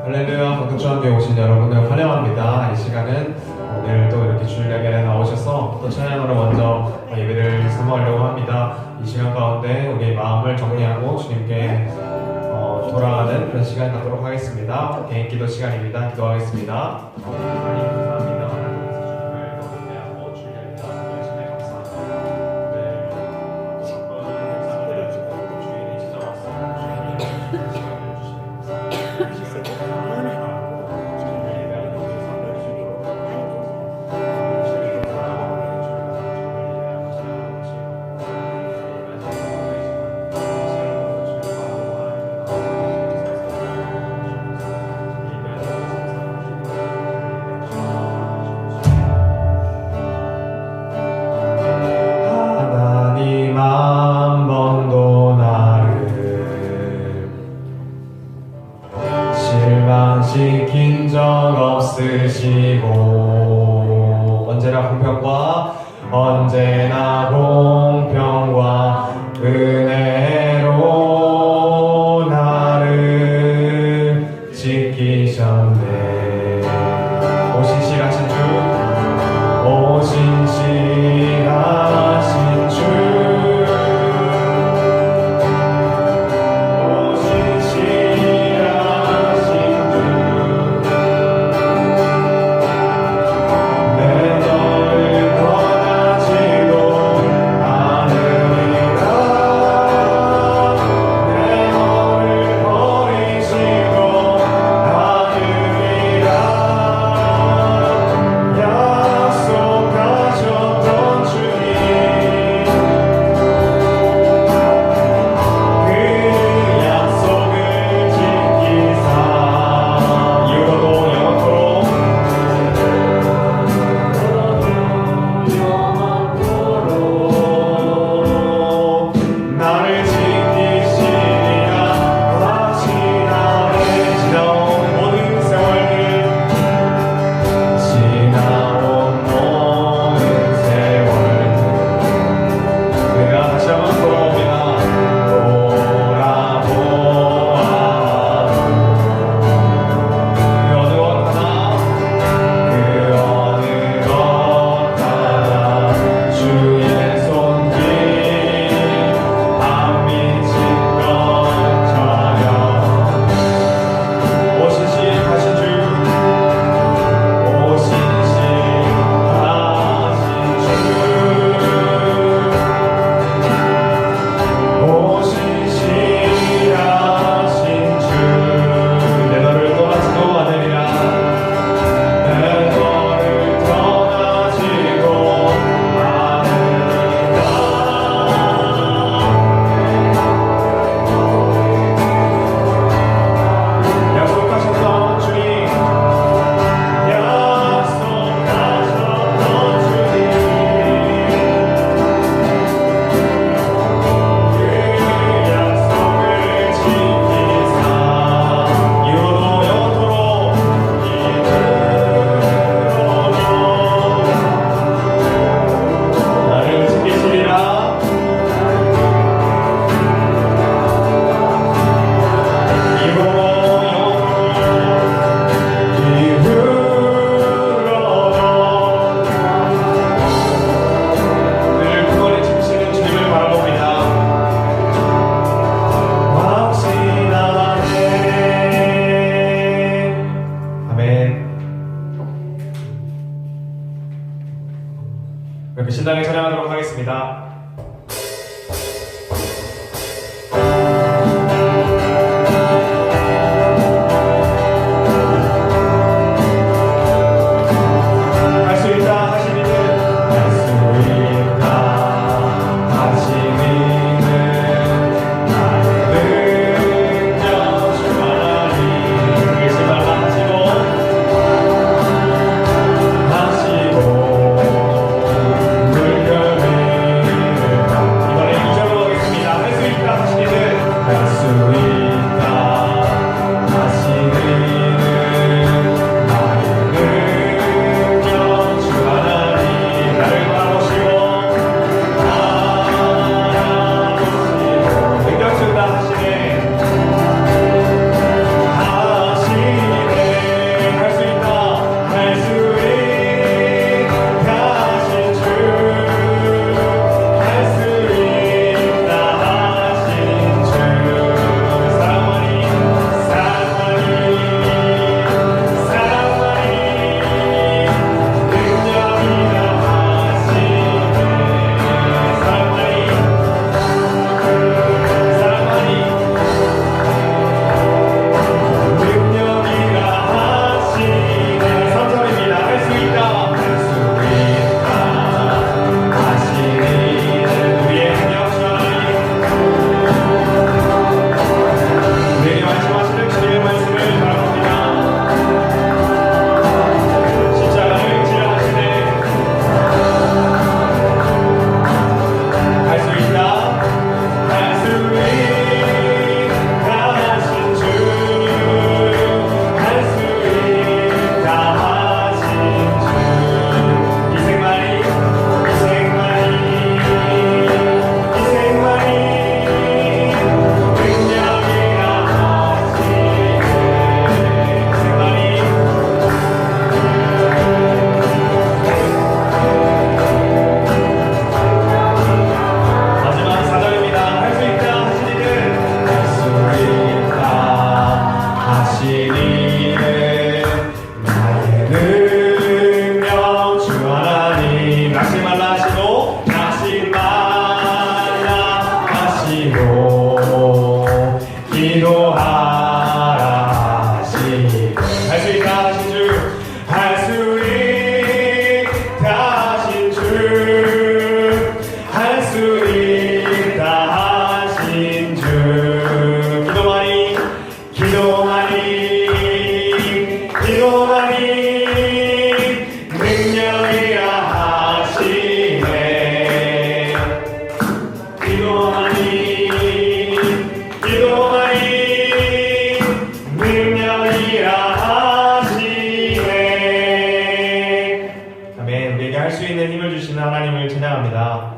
할렐루야, 건축주한교회 오신 여러분을 환영합니다. 이 시간은 오늘도 이렇게 주일 예배에 나오셔서 또 찬양으로 먼저 예배를 사모하려고 합니다. 이 시간 가운데 우리의 마음을 정리하고 주님께 돌아가는 그런 시간 갖도록 하겠습니다. 개인 기도 시간입니다. 기도하겠습니다. 하나님 감사합니다. 주님을 너무 대하고 주일 예배 나와주심에 감사합니다. 네, 주일이 지나왔습니다. 주일이 시간을 주시면 시킨 적 없으시고 언제나 공평과 은혜로 나를 지키셨네. 오신실하신 주 이렇게 신나게 찬양하도록 하겠습니다. 하시고 물결 하시리는 나의 능력 주 하나님 낙심 말라 하시고 낙심 말라 하시고 기도하라 하시고 할 수 있다 하신 주 할 수 있다 하신 주 할 수 있다 하신 주 기도만이 능력이라 하시네 기도만이 능력이라 하시네. 아멘. 우리에게 할 수 있는 힘을 주시는 하나님을 찬양합니다.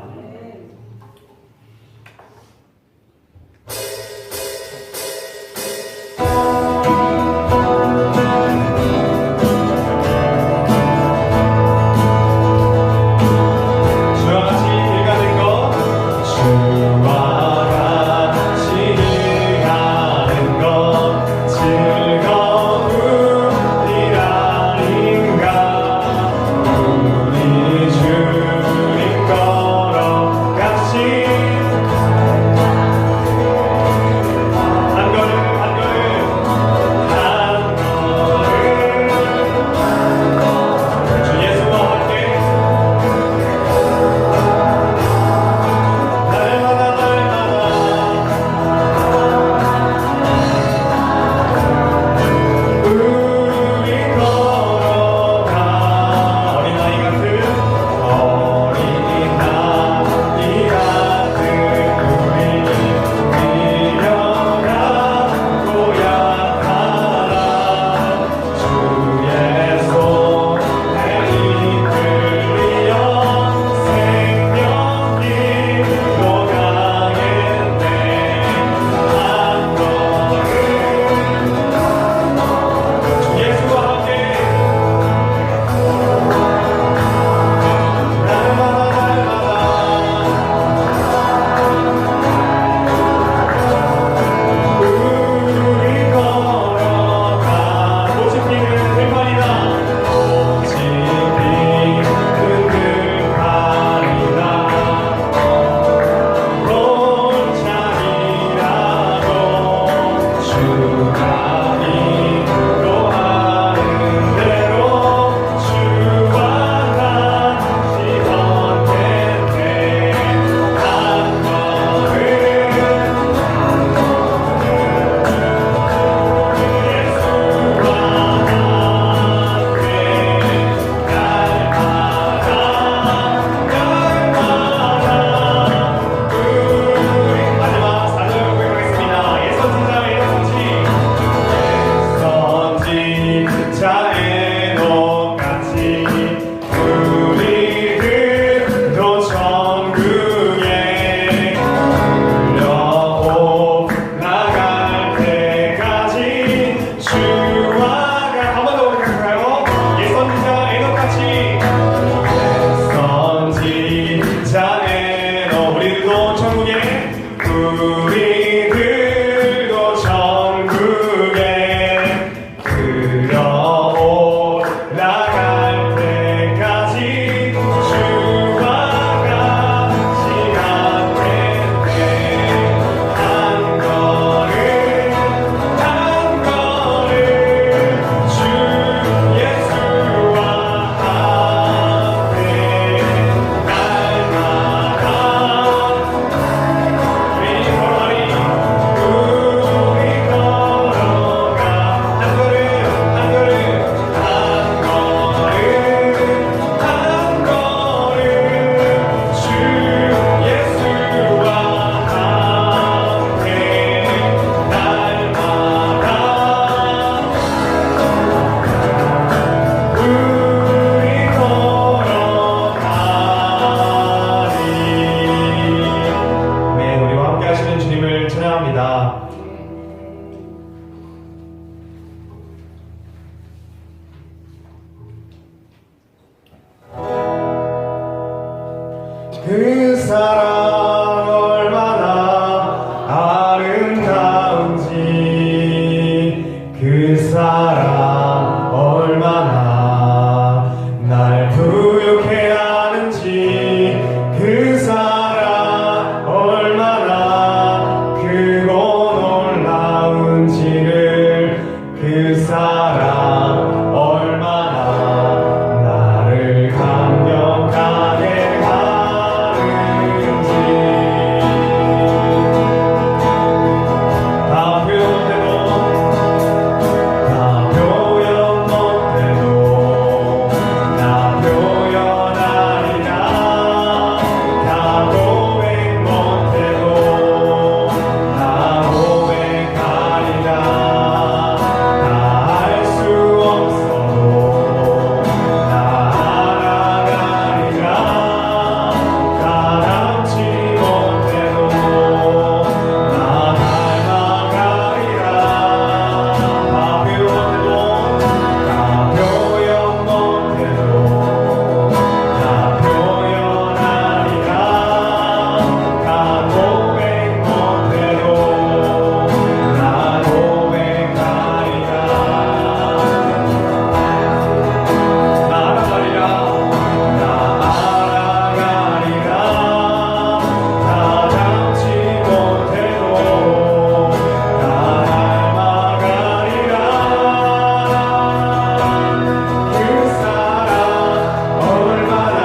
그 사랑 얼마나 아름다운지 그 사랑 얼마나 날 부욕해 하는지 그 사랑 얼마나 크고 놀라운지를 그 사랑 얼마나 나를 감격하게 하는지 다 표현해도 다 표현 못해도 나 표현하리라 다 고백 못해도 다 고백하리라 다 할 수 없어도 다 알아가리라 다 닮지 못해도 나 닮아가리라 다 표현해도 다 표현 못해도 다 표현하리라 다 고백 못해도 나 고백하리라 나 알아가리라 나 알아가리라 다 닮지 못해도 다 닮아가리라 그 사랑 얼마나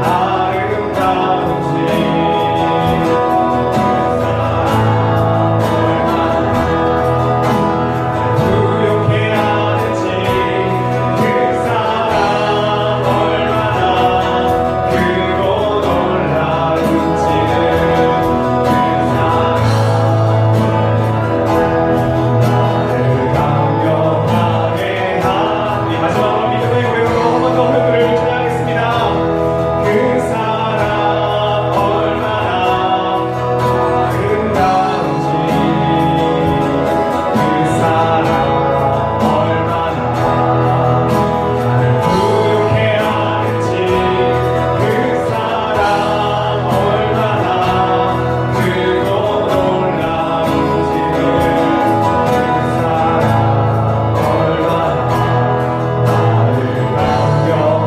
아름다운지 그 사랑 부욕해 하는지 그 사랑 얼마나 크고 놀라운지는 그 사랑 나를 감격하게 하니 마지막으로 믿음의 고백으로 한 번 더 그를 찬양하겠습니다. 그 사랑 얼마나 아름다운지 그 사랑 얼마나 나를 부욕해 하는지 그 사랑 얼마나 크고 놀라운지는 그 사랑 얼마나 나를 감격하게 하는지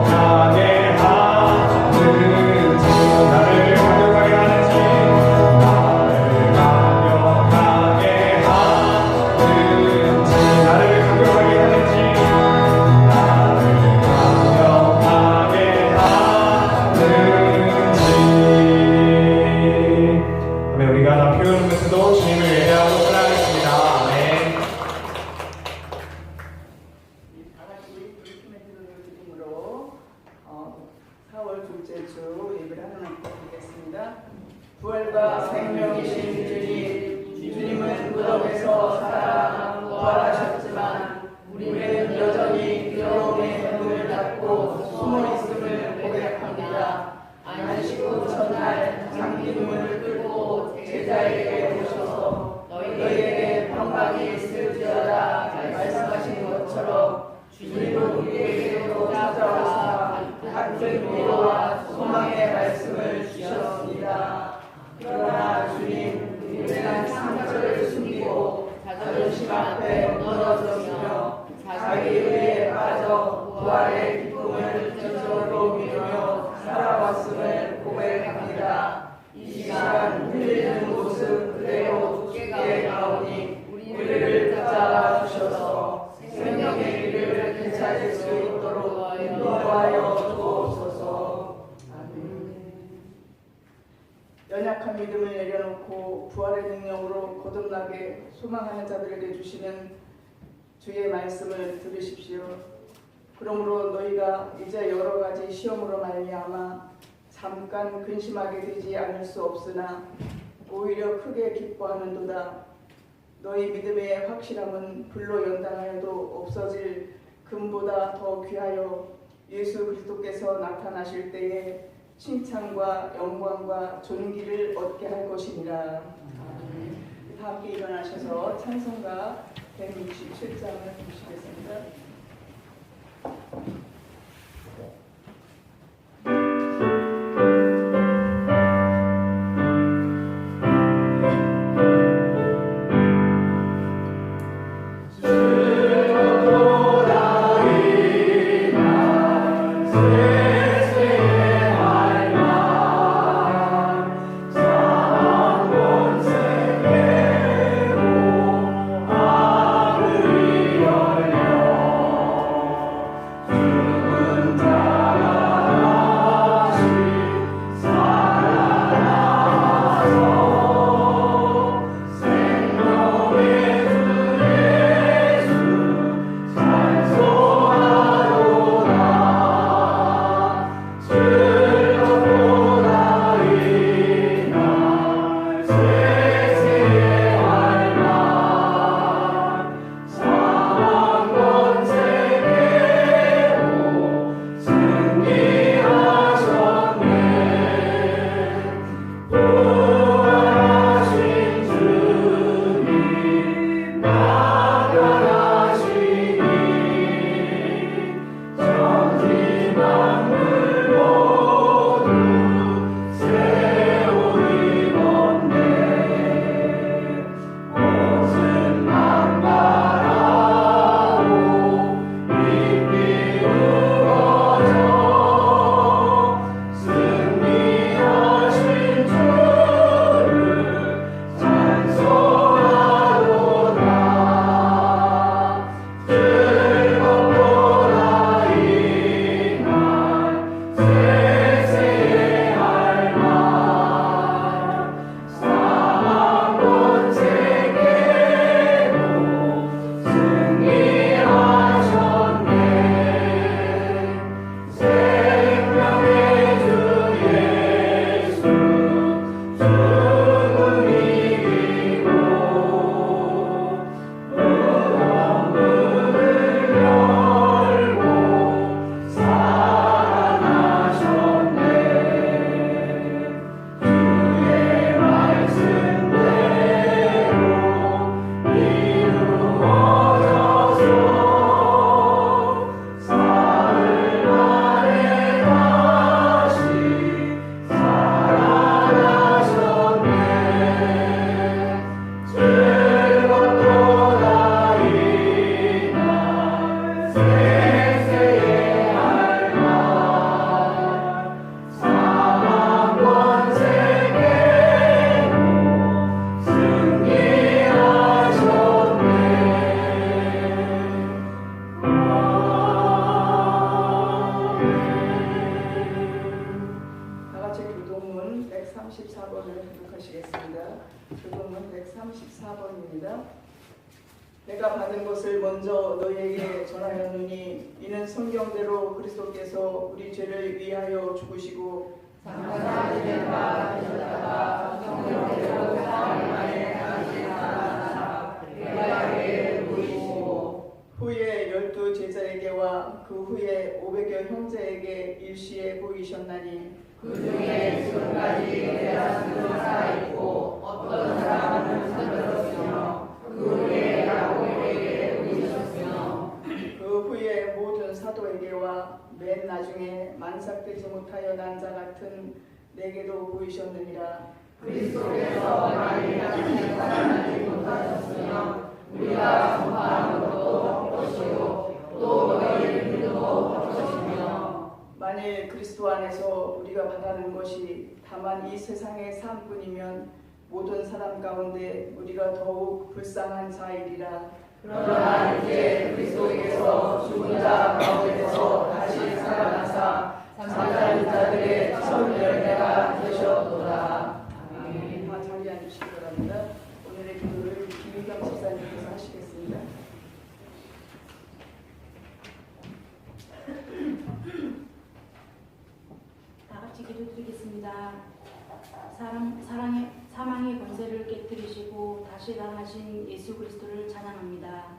나를 감격하게 하는지 나를 감격하게 하는지 나를 감격하게 하는지 나를 감격하게 하는지 아멘. 우리가 다 표현 못해도 주님을 예배하고 찬양하겠습니다. 아멘. 다 같이 브리키멘트를 드림으로 4월 둘째 주 예배를 하나님께 드리겠습니다. 부활과 생명이신 주님, 주님은 무덤에서 살아 부활하셨지만 우리는 여전히 두려움의 문을 닫고 숨어 있음을 고백합니다. 안식 후 전날 잠긴 문을 뚫고 제자에게 오셔서 너희에게 평강이 있을지어다 말씀하신 것처럼 주님은 우리에게도 찾아오사 같은 위로와 소망의 말씀을 주셨습니다. 그러나 주님, 우리는 상처를 숨기고 자존심 앞에 무너졌으며 자기 의에 빠져 부활의 기쁨을 지적으로 미루며 살아왔음을 고백합니다. 이 시간 흘리는 모습 그대로 주께 나오니 우리를 붙잡아 주셔서 생명의 길을 되찾을 수 있도록 인도하여 주옵소서. 아멘. 연약한 믿음을 내려놓고 부활의 능력으로 거듭나게 소망하는 자들에게 주시는 주의 말씀을 들으십시오. 그러므로 너희가 이제 여러 가지 시험으로 말미암아 잠깐 근심하게 되지 않을 수 없으나 오히려 크게 기뻐하는도다. 너희 믿음의 확실함은 불로 연단하여도 없어질 금보다 더 귀하여 예수 그리스도께서 나타나실 때에 칭찬과 영광과 존귀를 얻게 할 것이니라. 다 함께 일어나셔서 찬송가 167장을 보시겠습니다. 주 4번입니다. 내가 받은 것을 먼저 너희에게 전하였느니 이는 성경대로 그리스도께서 우리 죄를 위하여 죽으시고 장사들과 되셨다가 성경대로 사흘 만에 다시 살아나사 대가에게 보이시고 후에 12 제자에게와 그 후에 500여 형제에게 일시에 보이셨나니 그 중에 지금까지 대다수는 살아있고 어떤 사람은 잠들었으며 그 후에 야고보에게 보이셨으며 그 후에 모든 사도에게와 맨 나중에 만삭되지 못하여 난 자 같은 내게도 보이셨느니라. 그리스도께서 만일 당신이 살아나지 못하셨으면 우리가 전파한 것도 헛것이요 또 너희의 믿음도 헛것이며 만일 그리스도 안에서 우리가 바라는 것이 다만 이 세상의 삶뿐이면 모든 사람 가운데 우리가 더욱 불쌍한 자이리라. 그러나 이제 그리스도께서 죽은 자 가운데서 다시 살아나사 잠자는 자들의 첫 열매가 되셨도다. 아멘. 다 자리에 앉으시기 바랍니다. 오늘의 기도를 김희경 집사님께서 하시겠습니다. 다 같이 기도드리겠습니다. 사망의 권세를 깨뜨리시고 다시 일어나신 예수 그리스도를 찬양합니다.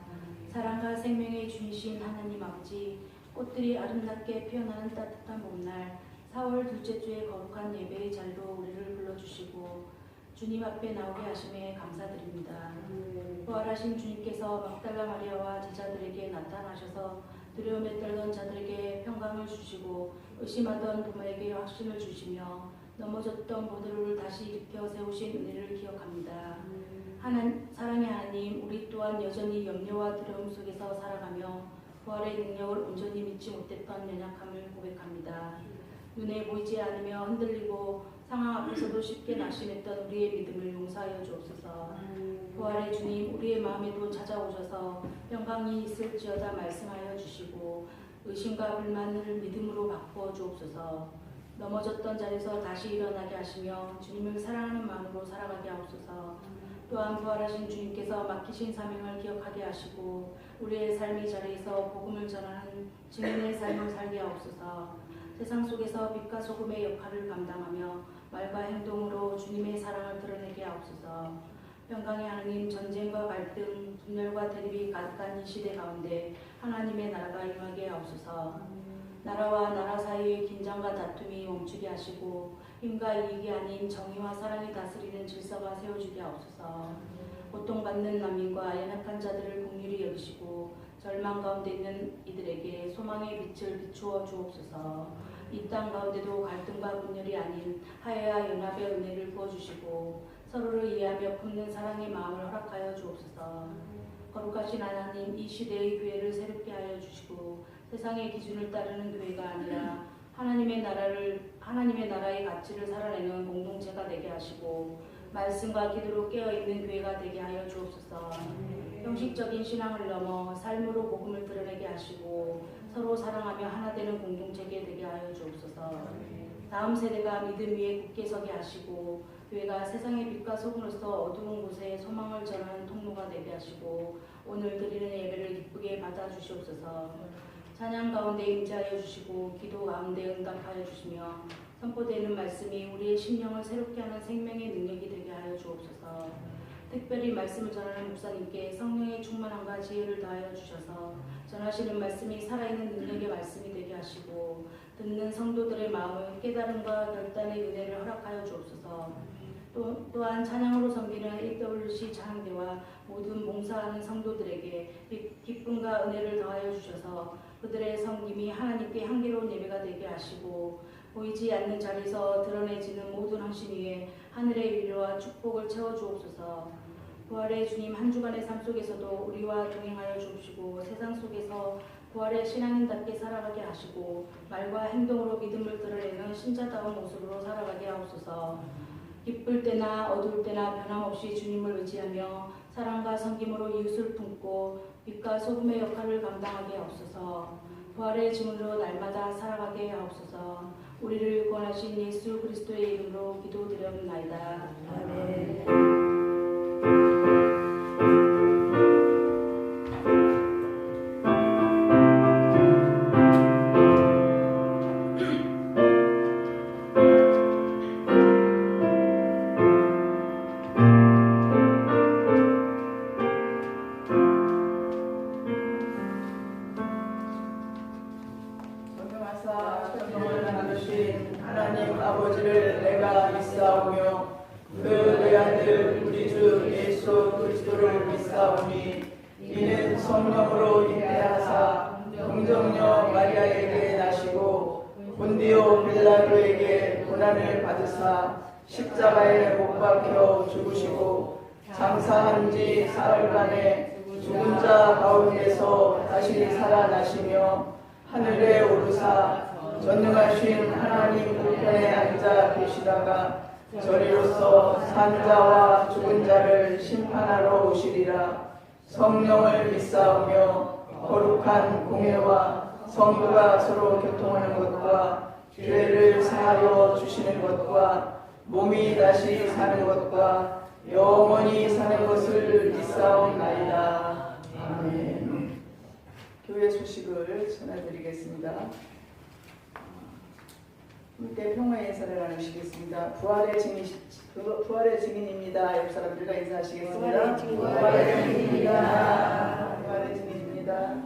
사랑과 생명의 주이신 하나님 아버지, 꽃들이 아름답게 피어나는 따뜻한 봄날 4월 둘째 주의 거룩한 예배의 자리로 우리를 불러주시고 주님 앞에 나오게 하심에 감사드립니다. 부활하신 주님께서 막달라 마리아와 제자들에게 나타나셔서 두려움에 떨던 자들에게 평강을 주시고 의심하던 부모에게 확신을 주시며 넘어졌던 모두를 다시 일으켜 세우신 은혜를 기억합니다. 사랑의 하나님, 우리 또한 여전히 염려와 두려움 속에서 살아가며 부활의 능력을 온전히 믿지 못했던 연약함을 고백합니다. 눈에 보이지 않으며 흔들리고 상황 앞에서도 쉽게 낙심했던 우리의 믿음을 용서하여 주옵소서. 부활의 주님, 우리의 마음에도 찾아오셔서 평강이 있을지어다 말씀하여 주시고 의심과 불만을 믿음으로 바꾸어 주옵소서. 넘어졌던 자리에서 다시 일어나게 하시며 주님을 사랑하는 마음으로 살아가게 하옵소서. 또한 부활하신 주님께서 맡기신 사명을 기억하게 하시고 우리의 삶의 자리에서 복음을 전하는 증인의 삶을 살게 하옵소서. 세상 속에서 빛과 소금의 역할을 감당하며 말과 행동으로 주님의 사랑을 드러내게 하옵소서. 평강의 하나님, 전쟁과 갈등, 분열과 대립이 가득한 이 시대 가운데 하나님의 나라가 임하게 하옵소서. 나라와 나라 사이의 긴장과 다툼이 멈추게 하시고 힘과 이익이 아닌 정의와 사랑이 다스리는 질서가 세워지게 하옵소서. 고통받는 난민과 연약한 자들을 긍휼히 여기시고 절망 가운데 있는 이들에게 소망의 빛을 비추어 주옵소서. 이 땅 가운데도 갈등과 분열이 아닌 화해와 연합의 은혜를 부어주시고 서로를 이해하며 품는 사랑의 마음을 허락하여 주옵소서. 거룩하신 하나님, 이 시대의 교회를 새롭게 하여 주시고 세상의 기준을 따르는 교회가 아니라 하나님의 나라의 가치를 살아내는 공동체가 되게 하시고 말씀과 기도로 깨어있는 교회가 되게 하여 주옵소서. 형식적인 신앙을 넘어 삶으로 복음을 드러내게 하시고 서로 사랑하며 하나 되는 공동체가 되게 하여 주옵소서. 다음 세대가 믿음 위에 굳게 서게 하시고 교회가 세상의 빛과 소금으로서 어두운 곳에 소망을 전하는 통로가 되게 하시고 오늘 드리는 예배를 기쁘게 받아주시옵소서. 찬양 가운데 임재하여 주시고 기도 가운데 응답하여 주시며 선포되는 말씀이 우리의 심령을 새롭게 하는 생명의 능력이 되게 하여 주옵소서. 특별히 말씀을 전하는 목사님께 성령의 충만함과 지혜를 더하여 주셔서 전하시는 말씀이 살아있는 능력의 말씀이 되게 하시고 듣는 성도들의 마음을 깨달음과 결단의 은혜를 허락하여 주옵소서. 또한 찬양으로 섬기는 AWC 찬양대와 모든 봉사하는 성도들에게 기쁨과 은혜를 더하여 주셔서 그들의 섬김이 하나님께 향기로운 예배가 되게 하시고 보이지 않는 자리에서 드러내지는 모든 헌신 위에 하늘의 위로와 축복을 채워 주옵소서. 부활의 주님, 한 주간의 삶 속에서도 우리와 동행하여 주옵시고 세상 속에서 부활의 신앙인답게 살아가게 하시고 말과 행동으로 믿음을 드러내는 신자다운 모습으로 살아가게 하옵소서. 기쁠 때나 어두울 때나 변함없이 주님을 의지하며 사랑과 섬김으로 이웃을 품고 빛과 소금의 역할을 감당하게 하옵소서. 부활의 증언으로 날마다 살아가게 하옵소서. 우리를 구원하신 예수 그리스도의 이름으로 기도드렸나이다. 아멘. 주 예수 그리스도를 믿사오니 이는 성령으로 잉태하사 동정녀 마리아에게 나시고 본디오 빌라도에게 고난을 받으사 십자가에 못 박혀 죽으시고 장사한 지 사흘간에 죽은 자 가운데서 다시 살아나시며 하늘에 오르사 전능하신 하나님 우편에 앉아 계시다가 저리로서 산 자와 죽은 자를 심판하러 오시리라. 성령을 믿사오며 거룩한 공예와 성도가 서로 교통하는 것과 죄를 사하여 주시는 것과 몸이 다시 사는 것과 영원히 사는 것을 믿사옵나이다. 아멘. 교회 소식을 전해드리겠습니다. 함께 평화의 인사를 나누시겠습니다. 부활의 증인입니다. 옆 사람들과 인사하시겠습니다. 부활의 증인입니다. 부활의 증인입니다.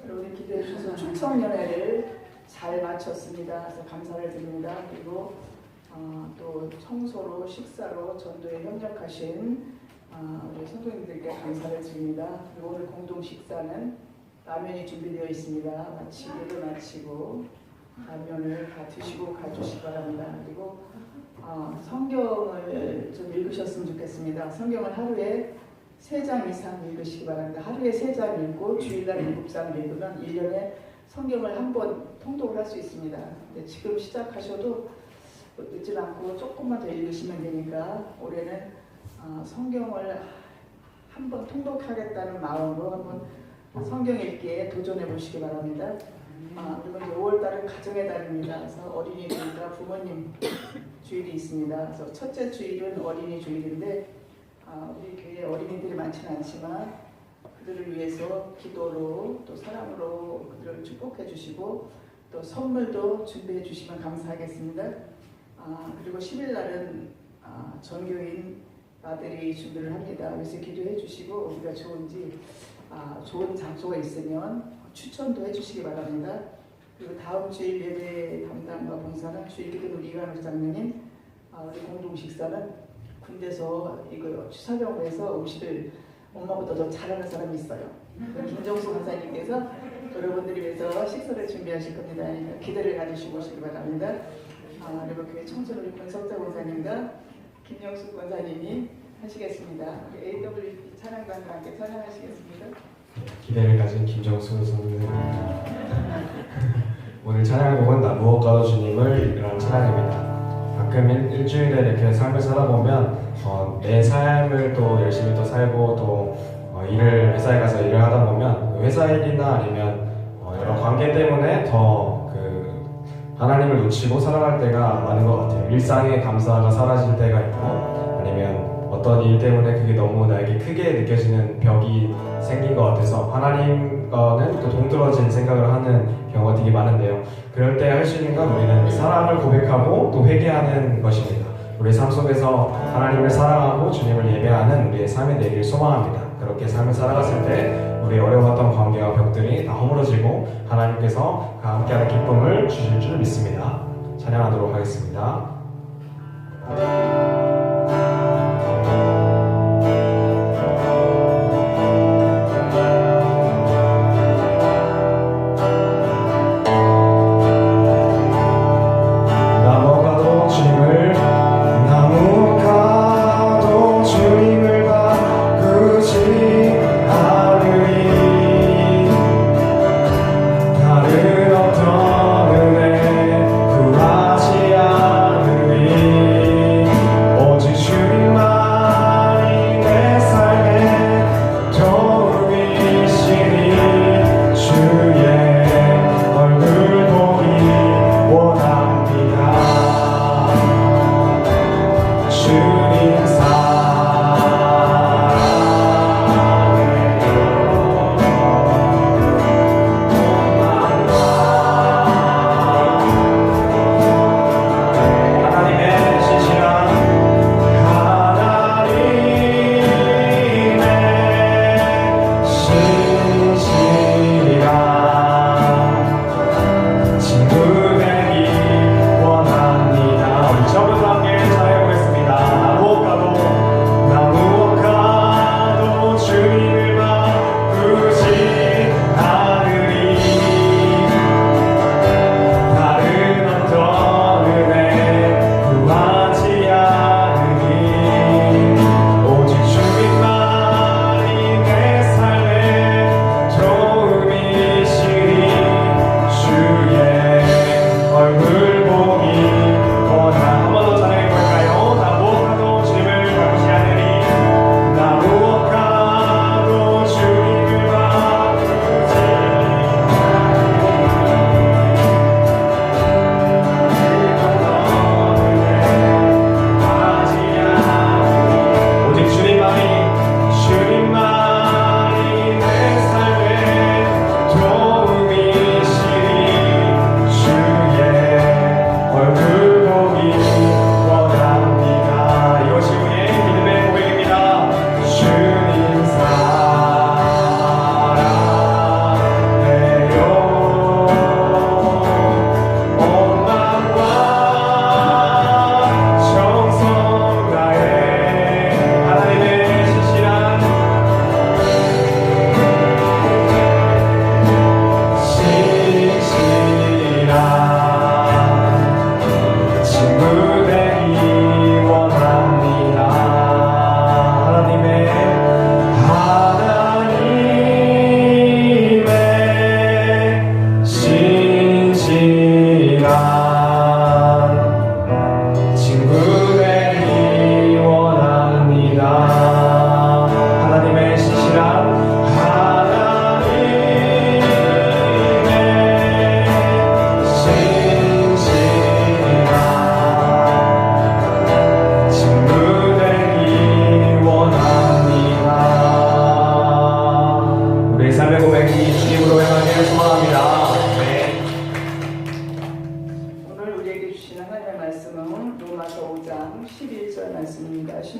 여러분이 기도해 주셔서 초청연회를 잘 마쳤습니다. 그래서 감사를 드립니다. 그리고 또 청소로 식사로 전도에 협력하신 우리 성도님들께 감사를 드립니다. 그리고 오늘 공동 식사는 라면이 준비되어 있습니다. 마치기를 마치고 라면을 다 드시고 가주시기 바랍니다. 그리고 성경을 좀 읽으셨으면 좋겠습니다. 성경을 하루에 3장 이상 읽으시기 바랍니다. 하루에 3장 읽고 주일날 7장 읽으면 1년에 성경을 한 번 통독을 할 수 있습니다. 근데 지금 시작하셔도 늦지 않고 조금만 더 읽으시면 되니까 올해는 성경을 한 번 통독하겠다는 마음으로 한번 성경 읽기에 도전해 보시기 바랍니다. 그리고 이제 5월달은 가정의 달입니다. 그래서 어린이들과 부모님 주일이 있습니다. 그래서 첫째 주일은 어린이 주일인데 우리 교회에 어린이들이 많지는 않지만 그들을 위해서 기도로 또 사랑으로 그들을 축복해 주시고 또 선물도 준비해 주시면 감사하겠습니다. 그리고 10일 날은 전교인 아들이 준비를 합니다. 그래서 기도해 주시고 우리가 좋은 장소가 있으면 추천도 해주시기 바랍니다. 그리고 다음 주일 예배 담당과 봉사는 주일기도 이관우 장로님, 우리 공동 식사는 군대에서 이거 추사병원에서 음식을 엄마보다 더 잘하는 사람이 있어요. 김정수 권사님께서 여러분들이 위해서 식사를 준비하실 겁니다. 그러니까 기대를 가지시고 오시기 바랍니다. 그리고 교회 청소년 우리 권석자 권사님과 김영숙 권사님이 하시겠습니다. 우리 AWP 찬양단과 함께 찬양하시겠습니다. 기대를 가진 김정수 선생님. 오늘 찬양곡은 나 무엇과도 주님을 이라는 찬양입니다. 가끔 일주일에 이렇게 삶을 살아보면 내 삶을 또 열심히 또 살고 또 일을 회사에 가서 일을 하다 보면 회사 일이나 아니면 여러 관계 때문에 더 하나님을 놓치고 살아갈 때가 많은 것 같아요. 일상의 감사가 사라질 때가 있고 아니면 어떤 일 때문에 그게 너무 나에게 크게 느껴지는 벽이 생긴 것 같아서 하나님과는 또 동떨어진 생각을 하는 경우가 되게 많은데요. 그럴 때 할 수 있는 건 우리는 사랑을 고백하고 또 회개하는 것입니다. 우리 삶 속에서 하나님을 사랑하고 주님을 예배하는 우리의 삶이 되기를 소망합니다. 그렇게 삶을 살아갔을 때 우리 어려웠던 관계와 벽들이 다 허물어지고 하나님께서 함께하는 기쁨을 주실 줄 믿습니다. 찬양하도록 하겠습니다. 어떤 은혜 구하지 않으리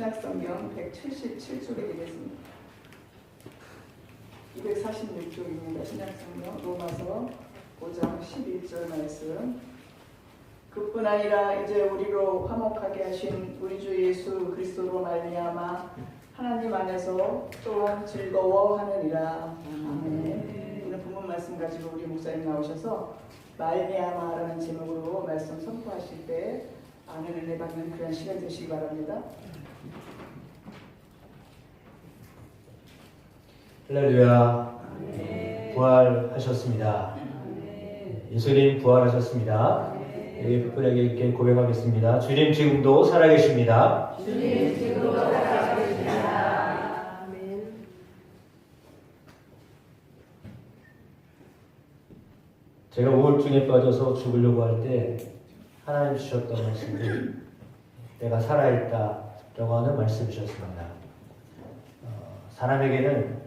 신약성경 177쪽에 되겠습니다. 246쪽입니다. 신약성경 로마서 5장 11절 말씀. 그뿐 아니라 이제 우리로 화목하게 하신 우리 주 예수 그리스도로 말미암아 하나님 안에서 또한 즐거워하느니라. 아멘. 오늘 본문 말씀 가지고 우리 목사님 나오셔서 말미암아라는 제목으로 말씀 선포하실 때 아멘 은혜 받는 그런 시간 되시기 바랍니다. 할렐루야. 부활하셨습니다. 예수님 부활하셨습니다. 여기 부끄러게 이렇게 고백하겠습니다. 주님 지금도 살아계십니다. 주님 지금도 살아계십니다. 아멘. 제가 우울증에 빠져서 죽으려고 할 때 하나님 주셨던 말씀이 내가 살아있다라고 하는 말씀이셨습니다. 사람에게는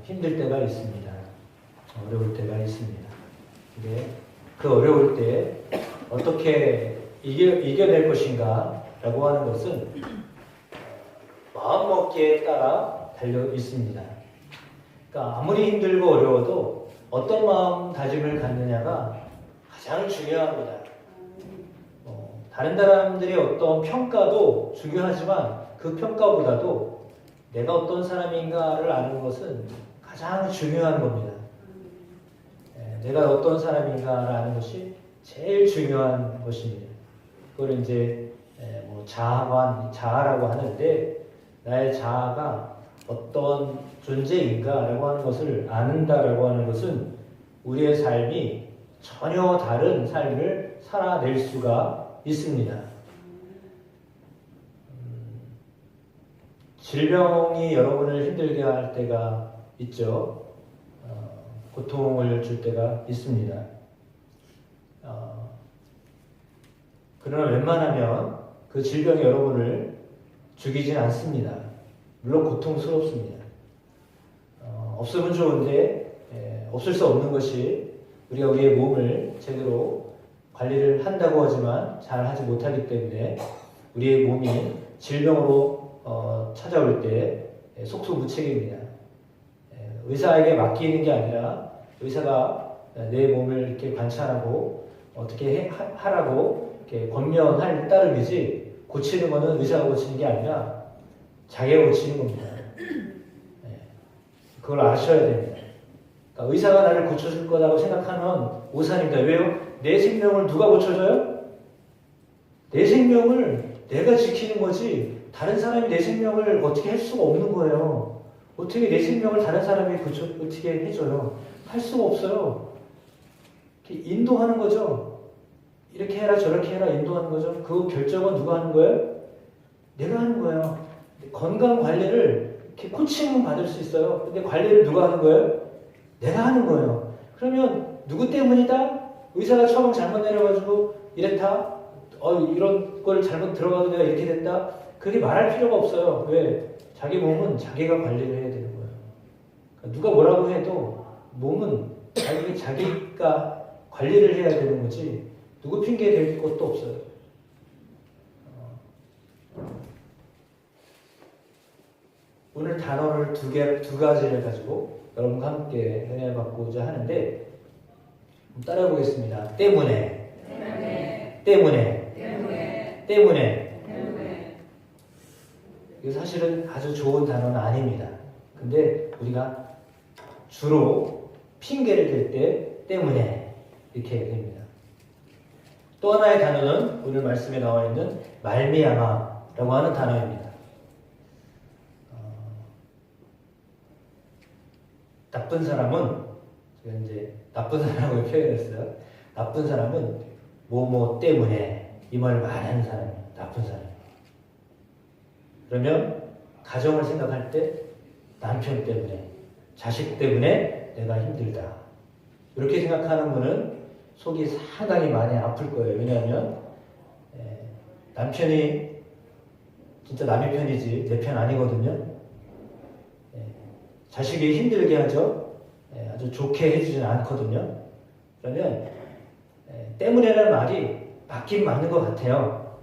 힘들 때가 있습니다. 어려울 때가 있습니다. 근데 그 어려울 때 어떻게 이겨낼 것인가 라고 하는 것은 마음먹기에 따라 달려 있습니다. 그러니까 아무리 힘들고 어려워도 어떤 마음다짐을 갖느냐가 가장 중요합니다. 다른 사람들의 어떤 평가도 중요하지만 그 평가보다도 내가 어떤 사람인가를 아는 것은 가장 중요한 겁니다. 내가 어떤 사람인가를 아는 것이 제일 중요한 것입니다. 그걸 이제 자아라고 하는데 나의 자아가 어떤 존재인가라고 하는 것을 아는다라고 하는 것은 우리의 삶이 전혀 다른 삶을 살아낼 수가 있습니다. 질병이 여러분을 힘들게 할 때가 있죠. 고통을 줄 때가 있습니다. 그러나 웬만하면 그 질병이 여러분을 죽이진 않습니다. 물론 고통스럽습니다. 없으면 좋은데 없을 수 없는 것이 우리가 우리의 몸을 제대로 관리를 한다고 하지만 잘 하지 못하기 때문에 우리의 몸이 질병으로 찾아올 때 속수무책입니다. 의사에게 맡기는 게 아니라 의사가 내 몸을 이렇게 관찰하고 어떻게 하라고 이렇게 권면할 따름이지 고치는 것은 의사가 고치는 게 아니라 자기가 고치는 겁니다. 그걸 아셔야 됩니다. 그러니까 의사가 나를 고쳐줄 거라고 생각하면 오산입니다. 왜요? 내 생명을 누가 고쳐줘요? 내 생명을 내가 지키는 거지 다른 사람이 내 생명을 어떻게 할 수가 없는 거예요. 어떻게 내 생명을 다른 사람이 어떻게 해줘요? 할 수가 없어요. 이렇게 인도하는 거죠. 이렇게 해라 저렇게 해라 인도하는 거죠. 그 결정은 누가 하는 거예요? 내가 하는 거예요. 건강 관리를 이렇게 코칭 받을 수 있어요. 근데 관리를 누가 하는 거예요? 내가 하는 거예요. 그러면 누구 때문이다? 의사가 처음 잘못 내려가지고 이랬다? 이런 걸 잘못 들어가도 내가 이렇게 됐다? 그게 말할 필요가 없어요. 왜? 자기 몸은 자기가 관리를 해야 되는 거예요. 그러니까 누가 뭐라고 해도 몸은 자기가 관리를 해야 되는 거지 누구 핑계 댈 것도 없어요. 오늘 단어를 두 가지를 가지고 여러분과 함께 은혜를 받고자 하는데 따라해 보겠습니다. 때문에. 이게 사실은 아주 좋은 단어는 아닙니다. 근데 우리가 주로 핑계를 댈 때 때문에 이렇게 됩니다. 또 하나의 단어는 오늘 말씀에 나와 있는 말미암아라고 하는 단어입니다. 나쁜 사람은 제가 이제 나쁜 사람으로 표현했어요. 나쁜 사람은 뭐뭐 때문에 이 말을 말하는 사람이에요. 나쁜 사람. 그러면 가정을 생각할 때 남편 때문에, 자식 때문에 내가 힘들다. 이렇게 생각하는 분은 속이 상당히 많이 아플 거예요. 왜냐하면 남편이 진짜 남의 편이지 내 편 아니거든요. 자식이 힘들게 하죠. 아주 좋게 해주지는 않거든요. 그러면 때문에라는 말이 맞긴 맞는 것 같아요.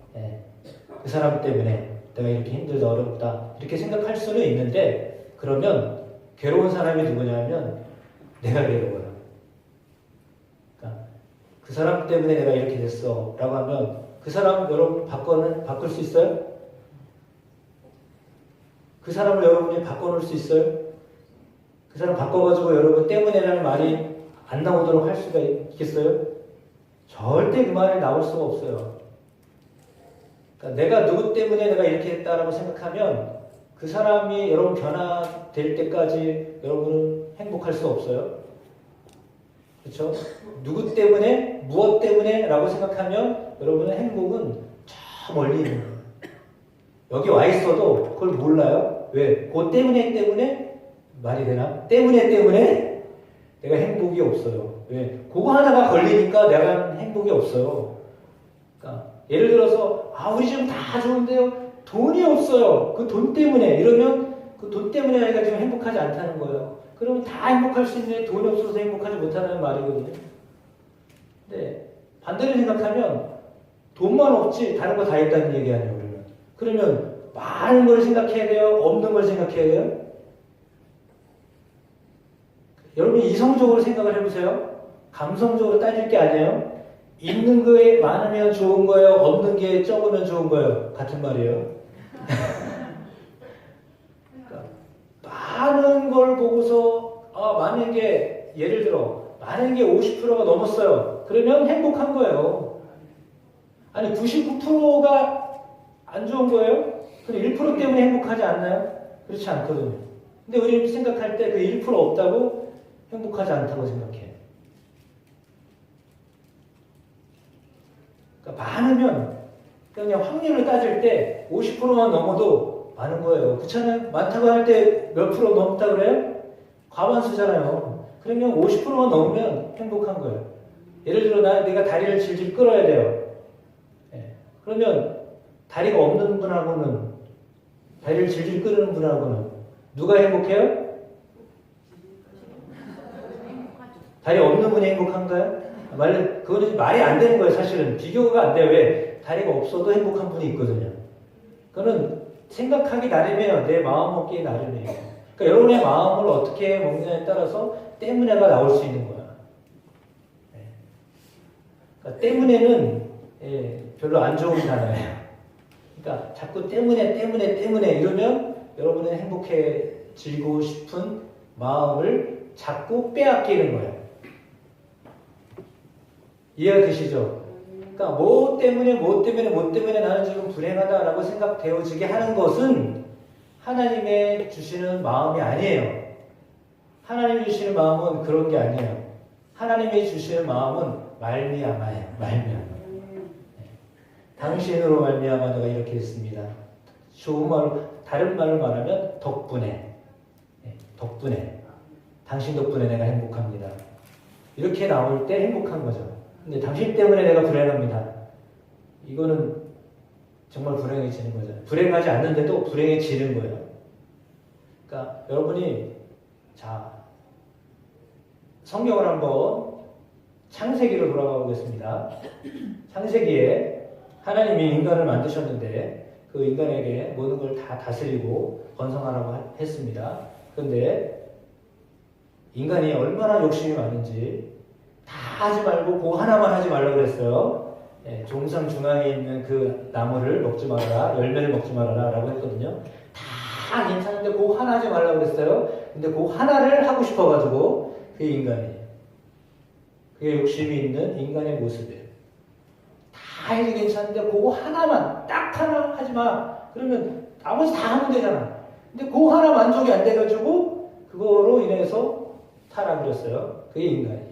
그 사람 때문에 내가 이렇게 힘들다 어렵다 이렇게 생각할 수는 있는데 그러면 괴로운 사람이 누구냐면 내가 괴로워요. 그러니까 그 사람 때문에 내가 이렇게 됐어 라고 하면 그 사람 여러분 바꿀 수 있어요? 그 사람을 여러분이 바꿔놓을 수 있어요? 그 사람 바꿔가지고 여러분 때문에라는 말이 안 나오도록 할 수가 있겠어요? 절대 그 말이 나올 수가 없어요. 그러니까 내가 누구 때문에 내가 이렇게 했다라고 생각하면 그 사람이 여러분 변화될 때까지 여러분은 행복할 수 없어요. 그렇죠? 누구 때문에, 무엇 때문에 라고 생각하면 여러분의 행복은 저 멀리 있는 거예요. 여기 와 있어도 그걸 몰라요. 왜? 그 때문에 말이 되나? 때문에 내가 행복이 없어요. 왜? 그거 하나가 걸리니까 내가 행복이 없어요. 그러니까 예를 들어서 우리 지금 다 좋은데요. 돈이 없어요. 그 돈 때문에 이러면 그 돈 때문에 내가 지금 행복하지 않다는 거예요. 그러면 다 행복할 수 있는데 돈이 없어서 행복하지 못하는 말이거든요. 근데 반대로 생각하면 돈만 없지 다른 거 다 있다는 얘기 아니에요. 그러면 많은 걸 생각해야 돼요? 없는 걸 생각해야 돼요? 여러분이 이성적으로 생각을 해보세요. 감성적으로 따질 게 아니에요. 있는 거에 많으면 좋은 거예요? 없는 게 적으면 좋은 거예요? 같은 말이에요. 그러니까 많은 걸 보고서 많은 게 예를 들어 많은 게 50%가 넘었어요. 그러면 행복한 거예요. 아니 99%가 안 좋은 거예요? 그럼 1% 때문에 행복하지 않나요? 그렇지 않거든요. 근데 우리 생각할 때 그 1% 없다고 행복하지 않다고 생각해요. 그러니까 많으면 그냥 확률을 따질 때 50%만 넘어도 많은 거예요. 그렇잖아요? 많다고 할 때 몇 프로 넘다 그래요? 과반수잖아요. 그러면 50%만 넘으면 행복한 거예요. 예를 들어 내가 다리를 질질 끌어야 돼요. 그러면 다리가 없는 분하고는 다리를 질질 끄는 분하고는 누가 행복해요? 다리 없는 분이 행복한가요? 그거는 말이 안 되는 거예요. 사실은 비교가 안 돼요. 왜? 다리가 없어도 행복한 분이 있거든요. 그거는 생각하기 나름이에요. 내 마음 먹기 나름이에요. 그러니까 여러분의 마음을 어떻게 먹느냐에 따라서 때문에가 나올 수 있는 거야. 그러니까 때문에는 별로 안 좋은 단어예요. 그러니까 자꾸 때문에 이러면 여러분은 행복해지고 싶은 마음을 자꾸 빼앗기는 거예요. 이해가 되시죠? 그러니까 뭐 때문에 나는 지금 불행하다라고 생각되어지게 하는 것은 하나님의 주시는 마음이 아니에요. 하나님이 주시는 마음은 그런 게 아니에요. 하나님이 주시는 마음은 말미암아예요. 말미암아. 당신으로 말미암아 내가 이렇게 됐습니다. 좋은 말로 다른 말로 말하면 덕분에 당신 덕분에 내가 행복합니다. 이렇게 나올 때 행복한 거죠. 근데 당신 때문에 내가 불행합니다. 이거는 정말 불행해지는 거죠. 불행하지 않는데도 불행해지는 거예요. 그러니까 여러분이 성경을 한번 창세기로 돌아가 보겠습니다. 창세기에 하나님이 인간을 만드셨는데 그 인간에게 모든 걸 다 다스리고 번성하라고 했습니다. 그런데 인간이 얼마나 욕심이 많은지 다 하지 말고 그거 하나만 하지 말라고 그랬어요. 종상 중앙에 있는 그 나무를 먹지 말아라, 열매를 먹지 말아라 라고 했거든요. 다 괜찮은데 그거 하나 하지 말라고 그랬어요. 근데 그거 하나를 하고 싶어가지고 그게 인간이에요. 그게 욕심이 있는 인간의 모습이에요. 다 해도 괜찮은데 그거 하나만 딱 하나 하지 마. 그러면 나머지 다 하면 되잖아. 근데 그거 하나 만족이 안 돼가지고 그거로 인해서 타락을 했어요. 그게 인간이에요.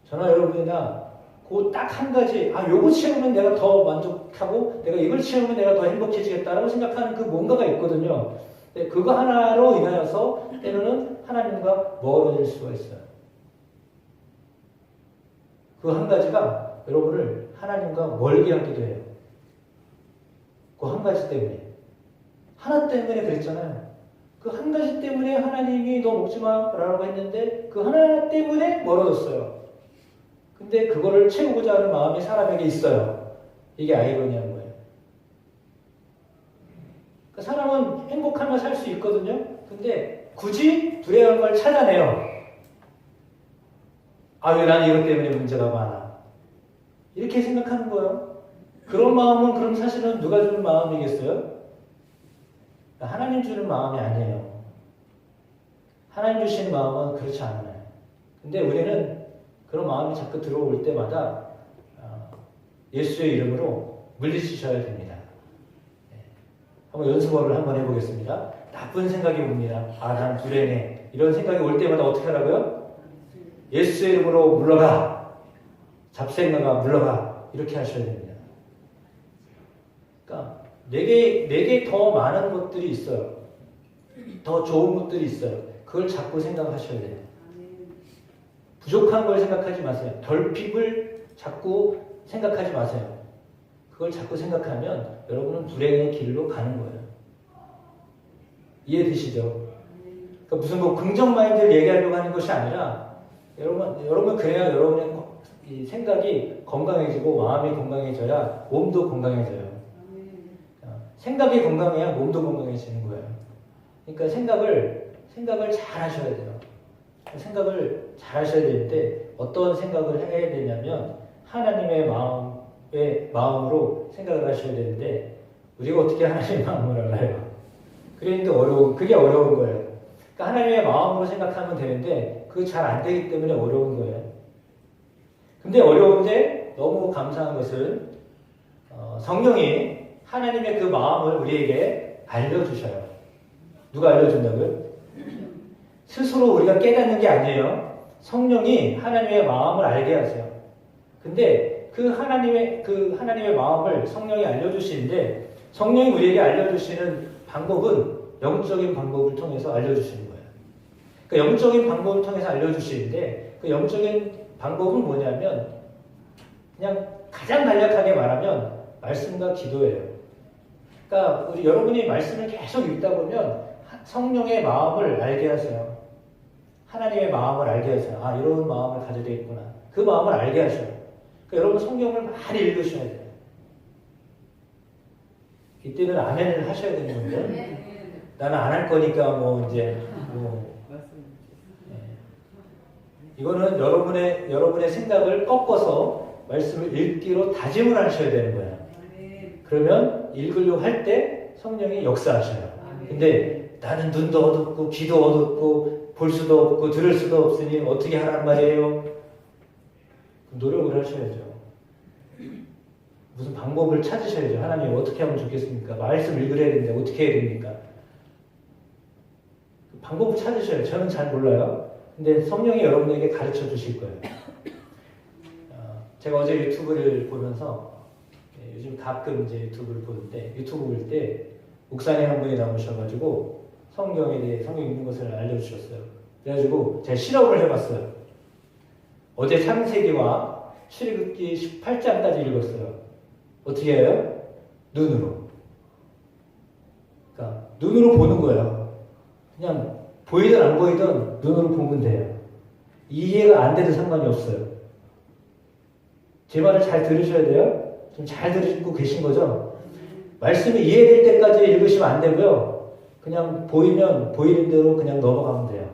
저나 여러분이나 그 딱 한 가지 요거 채우면 내가 더 만족하고 내가 이걸 채우면 내가 더 행복해지겠다라고 생각하는 그 뭔가가 있거든요. 근데 그거 하나로 인하여서 때로는 하나님과 멀어질 수가 있어요. 그 한 가지가 여러분을 하나님과 멀게 하기도 해요. 그 한 가지 때문에. 하나 때문에 그랬잖아요. 그 한 가지 때문에 하나님이 너 먹지 마라고 했는데 그 하나 때문에 멀어졌어요. 근데 그거를 채우고자 하는 마음이 사람에게 있어요. 이게 아이러니한 거예요. 사람은 행복하면 살 수 있거든요. 근데 굳이 불행한 걸 찾아내요. 아, 왜 난 이것 때문에 문제가 많아? 이렇게 생각하는 거예요. 그런 마음은 그럼 사실은 누가 주는 마음이겠어요? 하나님 주는 마음이 아니에요. 하나님 주시는 마음은 그렇지 않아요. 근데 우리는 그런 마음이 자꾸 들어올 때마다 예수의 이름으로 물리치셔야 됩니다. 한번 연습을 한번 해보겠습니다. 나쁜 생각이 옵니다. 아, 난 불행해. 이런 생각이 올 때마다 어떻게 하라고요? 예수의 이름으로 물러가. 잡생각아 물러가. 이렇게 하셔야 됩니다. 그러니까 내게 더 많은 것들이 있어요. 더 좋은 것들이 있어요. 그걸 자꾸 생각하셔야 돼요. 부족한 걸 생각하지 마세요. 결핍을 자꾸 생각하지 마세요. 그걸 자꾸 생각하면 여러분은 불행의 길로 가는 거예요. 이해되시죠? 그러니까 무슨 뭐 긍정 마인드를 얘기하려고 하는 것이 아니라 여러분 그래야 여러분의 이 생각이 건강해지고 마음이 건강해져야 몸도 건강해져요. 생각이 건강해야 몸도 건강해지는 거예요. 그러니까 생각을 잘 하셔야 돼요. 생각을 잘 하셔야 되는데 어떤 생각을 해야 되냐면 하나님의 마음으로 생각을 하셔야 되는데 우리가 어떻게 하나님의 마음을 알아요? 그러니까 그게 어려운 거예요. 그러니까 하나님의 마음으로 생각하면 되는데 그게 잘 안 되기 때문에 어려운 거예요. 근데 어려운데 너무 감사한 것은 성령이 하나님의 그 마음을 우리에게 알려주셔요. 누가 알려준다고요? 스스로 우리가 깨닫는 게 아니에요. 성령이 하나님의 마음을 알게 하세요. 근데 그 하나님의 마음을 성령이 알려주시는데 성령이 우리에게 알려주시는 방법은 영적인 방법을 통해서 알려주시는 거예요. 그러니까 영적인 방법을 통해서 알려주시는데 그 영적인 방법은 뭐냐면 그냥 가장 간략하게 말하면 말씀과 기도예요. 그러니까 여러분이 말씀을 계속 읽다 보면 성령의 마음을 알게 하세요. 하나님의 마음을 알게 하세요. 아, 이런 마음을 가져야 되겠구나. 그 마음을 알게 하셔요. 그러니까 여러분 성경을 많이 읽으셔야 돼요. 이때는 아멘을 하셔야 되는 건데 나는 안 할 거니까 이거는 여러분의 생각을 꺾어서 말씀을 읽기로 다짐을 하셔야 되는 거예요. 그러면 읽으려고 할 때 성령이 역사하셔요. 근데 나는 눈도 어둡고 귀도 어둡고 볼 수도 없고 들을 수도 없으니 어떻게 하란 말이에요? 노력을 하셔야죠. 무슨 방법을 찾으셔야죠. 하나님 어떻게 하면 좋겠습니까? 말씀 읽으려야 되는데 어떻게 해야 됩니까? 방법을 찾으셔요. 저는 잘 몰라요. 근데 성령이 여러분에게 가르쳐 주실 거예요. 제가 어제 유튜브를 보면서 요즘 가끔 이제 유튜브를 보는데 유튜브 볼 때 목사님 한 분이 나오셔가지고 성경에 대해 성경 읽는 것을 알려주셨어요. 그래가지고 제가 실험을 해봤어요. 어제 창세기와 출애굽기 18장까지 읽었어요. 어떻게 해요? 눈으로. 그러니까 눈으로 보는 거예요. 그냥 보이든 안 보이든 눈으로 보면 돼요. 이해가 안 돼도 상관이 없어요. 제 말을 잘 들으셔야 돼요. 좀 잘 듣고 계신 거죠? 말씀이 이해될 때까지 읽으시면 안 되고요. 그냥 보이면 보이는 대로 그냥 넘어가면 돼요.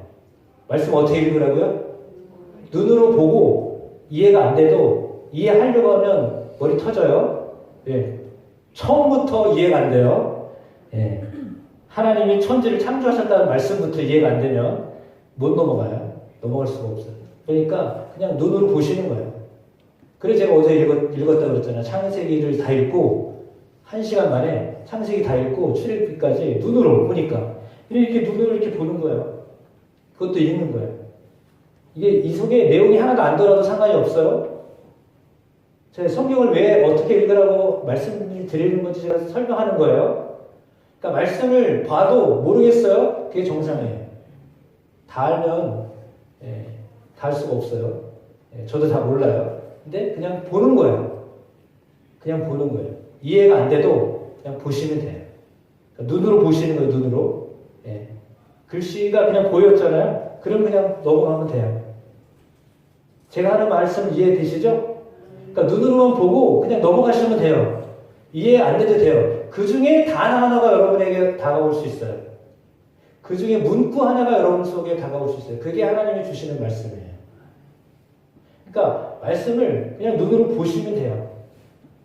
말씀 어떻게 읽으라고요? 눈으로 보고 이해가 안 돼도 이해하려고 하면 머리 터져요. 예. 처음부터 이해가 안 돼요. 예. 하나님이 천지를 창조하셨다는 말씀부터 이해가 안 되면 못 넘어가요. 넘어갈 수가 없어요. 그러니까 그냥 눈으로 보시는 거예요. 그래서 제가 어제 읽었다고 그랬잖아요. 창세기를 다 읽고 1시간 만에 창세기 다 읽고 출애굽기까지 눈으로 보니까 이렇게 눈으로 이렇게 보는 거예요. 그것도 읽는 거예요. 이 속에 내용이 하나도 안 들어도 상관이 없어요. 제가 성경을 왜 어떻게 읽으라고 말씀을 드리는 건지 제가 설명하는 거예요. 그러니까 말씀을 봐도 모르겠어요. 그게 정상이에요. 다 알면 다 할 수가 없어요. 저도 다 몰라요. 근데 그냥 보는 거예요. 그냥 보는 거예요. 이해가 안 돼도 그냥 보시면 돼요. 그러니까 눈으로 보시는 거예요. 눈으로. 글씨가 그냥 보였잖아요. 그럼 그냥 넘어가면 돼요. 제가 하는 말씀 이해되시죠? 그러니까 눈으로만 보고 그냥 넘어가시면 돼요. 이해 안 돼도 돼요. 그 중에 단어 하나가 여러분에게 다가올 수 있어요. 그 중에 문구 하나가 여러분 속에 다가올 수 있어요. 그게 하나님이 주시는 말씀이에요. 그러니까 말씀을 그냥 눈으로 보시면 돼요.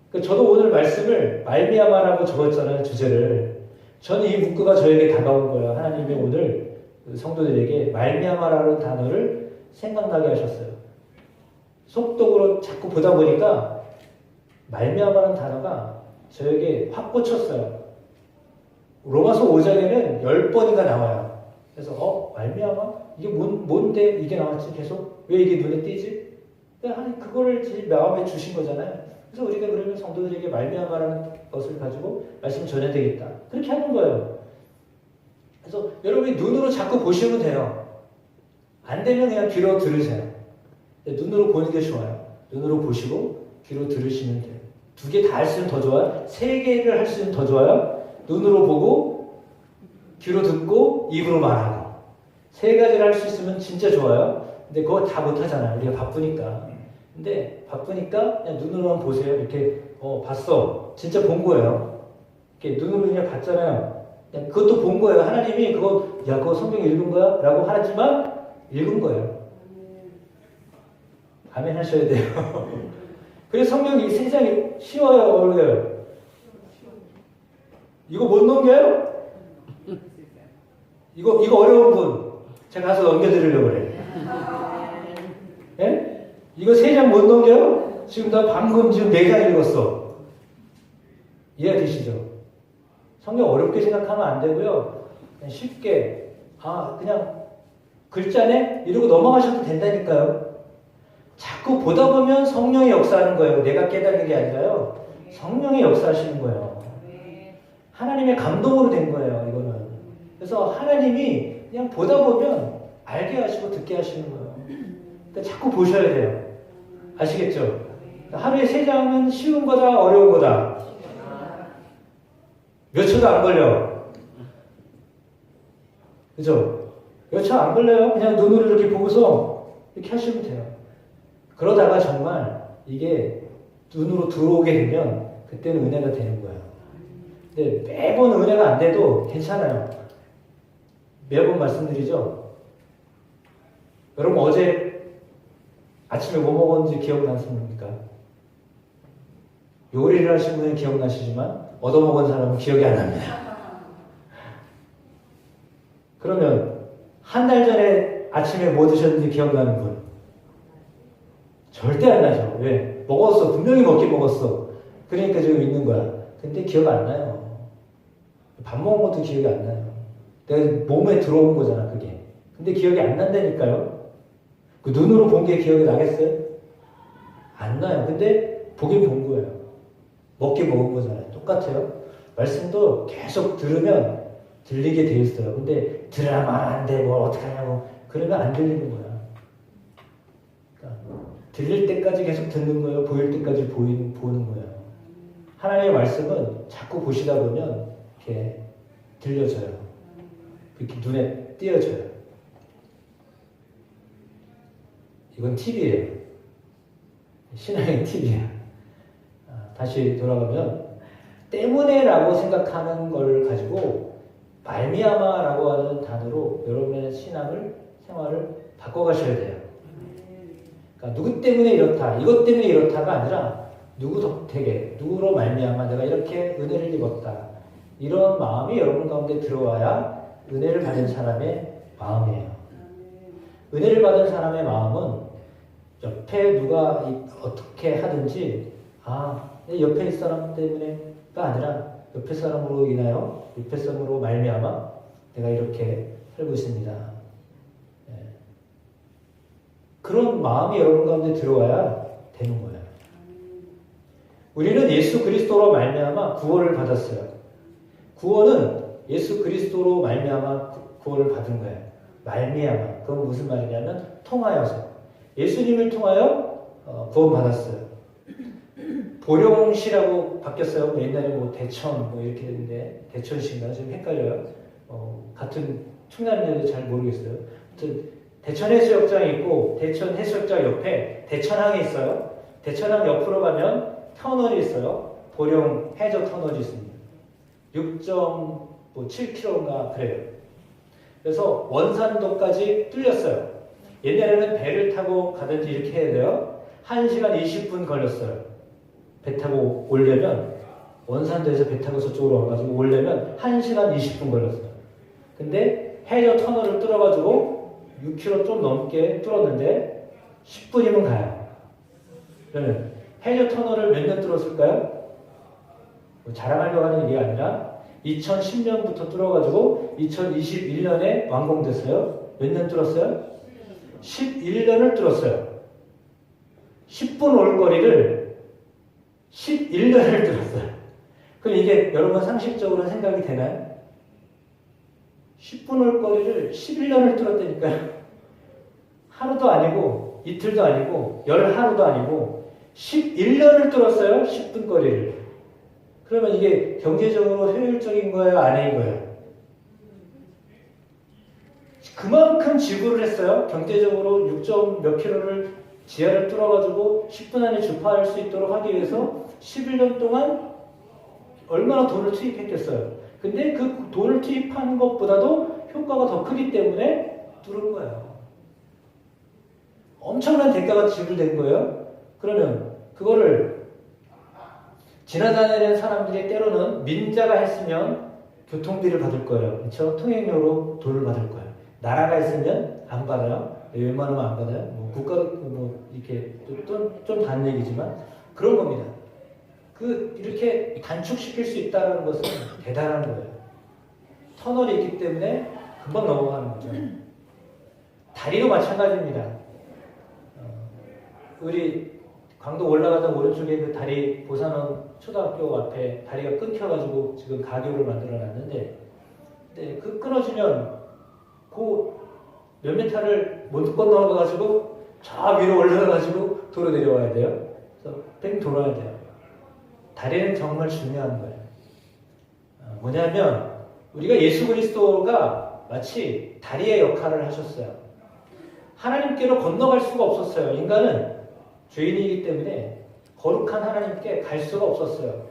그러니까 저도 오늘 말씀을 말미암아라고 적었잖아요. 주제를. 저는 이 문구가 저에게 다가온 거예요. 하나님이 오늘 성도들에게 말미암아라는 단어를 생각나게 하셨어요. 속독으로 자꾸 보다 보니까 말미암아라는 단어가 저에게 확 꽂혔어요. 로마서 5장에는 10번인가 나와요. 그래서 말미암아? 이게 뭔데 이게 나왔지 계속? 왜 이게 눈에 띄지? 그거를 제 마음에 주신 거잖아요. 그래서 우리가 그러면 성도들에게 말미암아라는 것을 가지고 말씀 전해야 되겠다. 그렇게 하는 거예요. 그래서 여러분이 눈으로 자꾸 보시면 돼요. 안 되면 그냥 귀로 들으세요. 눈으로 보는 게 좋아요. 눈으로 보시고 귀로 들으시면 돼요. 2개 다 할 수 있으면 더 좋아요. 3개를 할 수 있으면 더 좋아요. 눈으로 보고 귀로 듣고 입으로 말하고 3가지를 할 수 있으면 진짜 좋아요. 근데 그거 다 못하잖아요. 우리가 바쁘니까. 근데 바쁘니까 그냥 눈으로만 보세요. 이렇게 봤어. 진짜 본 거예요. 이렇게 눈으로 그냥 봤잖아요. 그냥 그것도 본 거예요. 하나님이 그거 성경 읽은 거야? 라고 하지만 읽은 거예요. 아멘 하셔야 돼요. 그래서 성경 이 세상이 쉬워요, 어려워요? 이거 못 넘겨요? 이거 어려운 분 제가 가서 넘겨드리려고 그래. 예? 이거 3장 못 넘겨요? 지금 나 방금 지금 4장 읽었어. 이해되시죠? 성경 어렵게 생각하면 안 되고요. 그냥 쉽게 그냥 글자네? 이러고 넘어가셔도 된다니까요. 자꾸 보다 보면 성령이 역사하는 거예요. 내가 깨닫는 게 아니라요. 성령이 역사하시는 거예요. 하나님의 감동으로 된 거예요. 이거는. 그래서 하나님이 그냥 보다 보면 알게 하시고 듣게 하시는 거예요. 그러니까 자꾸 보셔야 돼요. 아시겠죠? 하루에 3장은 쉬운 거다, 어려운 거다. 몇 초도 안 걸려. 그죠? 몇 초 안 걸려요. 그냥 눈으로 이렇게 보고서 이렇게 하시면 돼요. 그러다가 정말 이게 눈으로 들어오게 되면 그때는 은혜가 되는 거예요. 근데 매번 은혜가 안 돼도 괜찮아요. 매번 말씀드리죠. 여러분 어제 아침에 뭐 먹었는지 기억나십니까? 요리를 하신 분은 기억나시지만 얻어먹은 사람은 기억이 안 납니다. 그러면 한 달 전에 아침에 뭐 드셨는지 기억나는 분? 절대 안 나죠. 왜? 먹었어. 분명히 먹었어. 그러니까 지금 있는 거야. 근데 기억 안 나요. 밥 먹은 것도 기억이 안 나요. 내가 몸에 들어온 거잖아, 그게. 근데 기억이 안 난다니까요. 그 눈으로 본 게 기억이 나겠어요? 안 나요. 근데 보긴 본 거예요. 먹긴 먹은 거잖아요. 똑같아요. 말씀도 계속 들으면 들리게 돼 있어요. 근데 들으면 안 돼. 뭘 어떡하냐고. 그러면 안 들리는 거야. 그러니까 들릴 때까지 계속 듣는 거예요. 보일 때까지 보는 거예요. 하나님의 말씀은 자꾸 보시다 보면 이렇게 들려져요. 이렇게 눈에 띄어져요. 이건 팁이에요. 신앙의 팁이에요. 다시 돌아가면 때문에라고 생각하는 걸 가지고 말미암아라고 하는 단어로 여러분의 생활을 바꿔가셔야 돼요. 그러니까 누구 때문에 이렇다, 이것 때문에 이렇다가 아니라 누구 덕택에, 누구로 말미암아 내가 이렇게 은혜를 입었다. 이런 마음이 여러분 가운데 들어와야 은혜를 받은 사람의 마음이에요. 은혜를 받은 사람의 마음은 옆에 누가 어떻게 하든지 내 옆에 사람 때문에가 아니라 옆에 사람으로 인하여 옆에 사람으로 말미암아 내가 이렇게 살고 있습니다. 그런 마음이 여러분 가운데 들어와야 되는 거예요. 우리는 예수 그리스도로 말미암아 구원을 받았어요. 구원은 예수 그리스도로 말미암아 구원을 받은 거예요. 말미암아. 그건 무슨 말이냐면 통하여서. 예수님을 통하여 구원받았어요. 보령시라고 바뀌었어요. 옛날에 대천 이렇게 했는데 대천시인가 좀 헷갈려요. 같은 충남인데도 잘 모르겠어요. 아무튼 대천 해수욕장이 있고 대천 해수욕장 옆에 대천항이 있어요. 대천항 옆으로 가면 터널이 있어요. 보령 해저 터널이 있습니다. 6.7km인가 그래요. 그래서 원산도까지 뚫렸어요. 옛날에는 배를 타고 가든지 이렇게 해야 돼요. 1시간 20분 걸렸어요. 배 타고 오려면 원산도에서 배 타고 저쪽으로 와가지고 오려면 1시간 20분 걸렸어요. 근데 해저 터널을 뚫어가지고 6km 좀 넘게 뚫었는데 10분이면 가요. 그러면 해저 터널을 몇 년 뚫었을까요? 뭐 자랑하려고 하는 게 아니라 2010년부터 뚫어가지고 2021년에 완공됐어요. 몇 년 뚫었어요? 11년을 뚫었어요. 10분 올 거리를 11년을 뚫었어요. 그럼 이게 여러분 상식적으로 생각이 되나요? 10분 올 거리를 11년을 뚫었다니까요. 하루도 아니고 이틀도 아니고 열 하루도 아니고 11년을 뚫었어요. 10분 거리를. 그러면 이게 경제적으로 효율적인 거예요? 아닌 거예요? 그만큼 지구를 했어요. 경제적으로 6. 몇 킬로를 지하를 뚫어가지고 10분 안에 주파할 수 있도록 하기 위해서 11년 동안 얼마나 돈을 투입했겠어요. 근데 그 돈을 투입한 것보다도 효과가 더 크기 때문에 뚫은 거예요. 엄청난 대가가 지불된 거예요. 그러면 그거를 지나다니는 사람들이 때로는 민자가 했으면 교통비를 받을 거예요. 그렇죠? 통행료로 돈을 받을 거예요. 나라가 있으면 안 받아요. 웬만하면 안 받아요. 뭐 국가도 뭐 이렇게 좀 다른 얘기지만 그런 겁니다. 이렇게 단축시킬 수 있다는 것은 대단한 거예요. 터널이 있기 때문에 금방 넘어가는 거죠. 다리도 마찬가지입니다. 우리 강도 올라가던 오른쪽에 그 다리 보산원 초등학교 앞에 다리가 끊겨가지고 지금 가교를 만들어놨는데, 근데 그 끊어지면 그 몇 미터를 못 건너가가지고 저 위로 올라가가지고 도로 내려와야 돼요. 그래서 뺑 돌아야 돼요. 다리는 정말 중요한 거예요. 뭐냐면 우리가 예수 그리스도가 마치 다리의 역할을 하셨어요. 하나님께로 건너갈 수가 없었어요. 인간은 죄인이기 때문에 거룩한 하나님께 갈 수가 없었어요.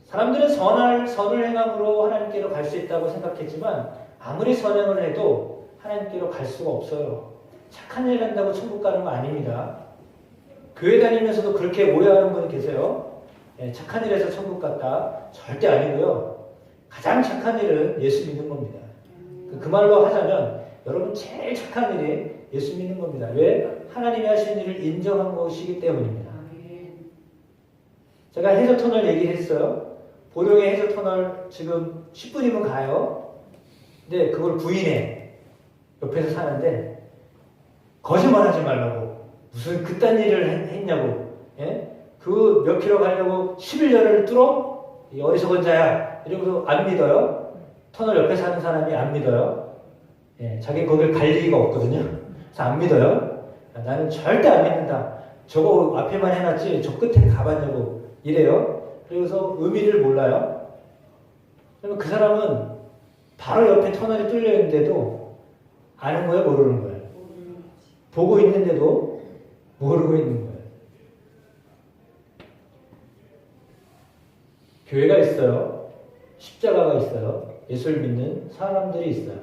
사람들은 선을 행함으로 하나님께로 갈 수 있다고 생각했지만 아무리 선행을 해도 하나님께로 갈 수가 없어요. 착한 일 한다고 천국 가는 거 아닙니다. 교회 다니면서도 그렇게 오해하는 분이 계세요. 착한 일에서 천국 갔다. 절대 아니고요. 가장 착한 일은 예수 믿는 겁니다. 그 말로 하자면 여러분 제일 착한 일이 예수 믿는 겁니다. 왜? 하나님이 하신 일을 인정한 것이기 때문입니다. 제가 해저터널 얘기했어요. 보령의 해저터널 지금 10분이면 가요. 근데 그걸 부인해. 옆에서 사는데 거짓말하지 말라고. 무슨 그딴 일을 했냐고. 예? 그 몇 킬로 가려고 11년을 뚫어? 이 어리석은 자야. 이러고서 안 믿어요. 터널 옆에 사는 사람이 안 믿어요. 예, 자기 거길 갈 리가 없거든요. 그래서 안 믿어요. 나는 절대 안 믿는다. 저거 앞에만 해놨지 저 끝에 가봤냐고 이래요. 그래서 의미를 몰라요. 그러면 그 사람은 바로 옆에 터널이 뚫려 있는데도 아는 거예요? 모르는 거예요? 보고 있는데도 모르고 있는 거예요. 교회가 있어요. 십자가가 있어요. 예수를 믿는 사람들이 있어요.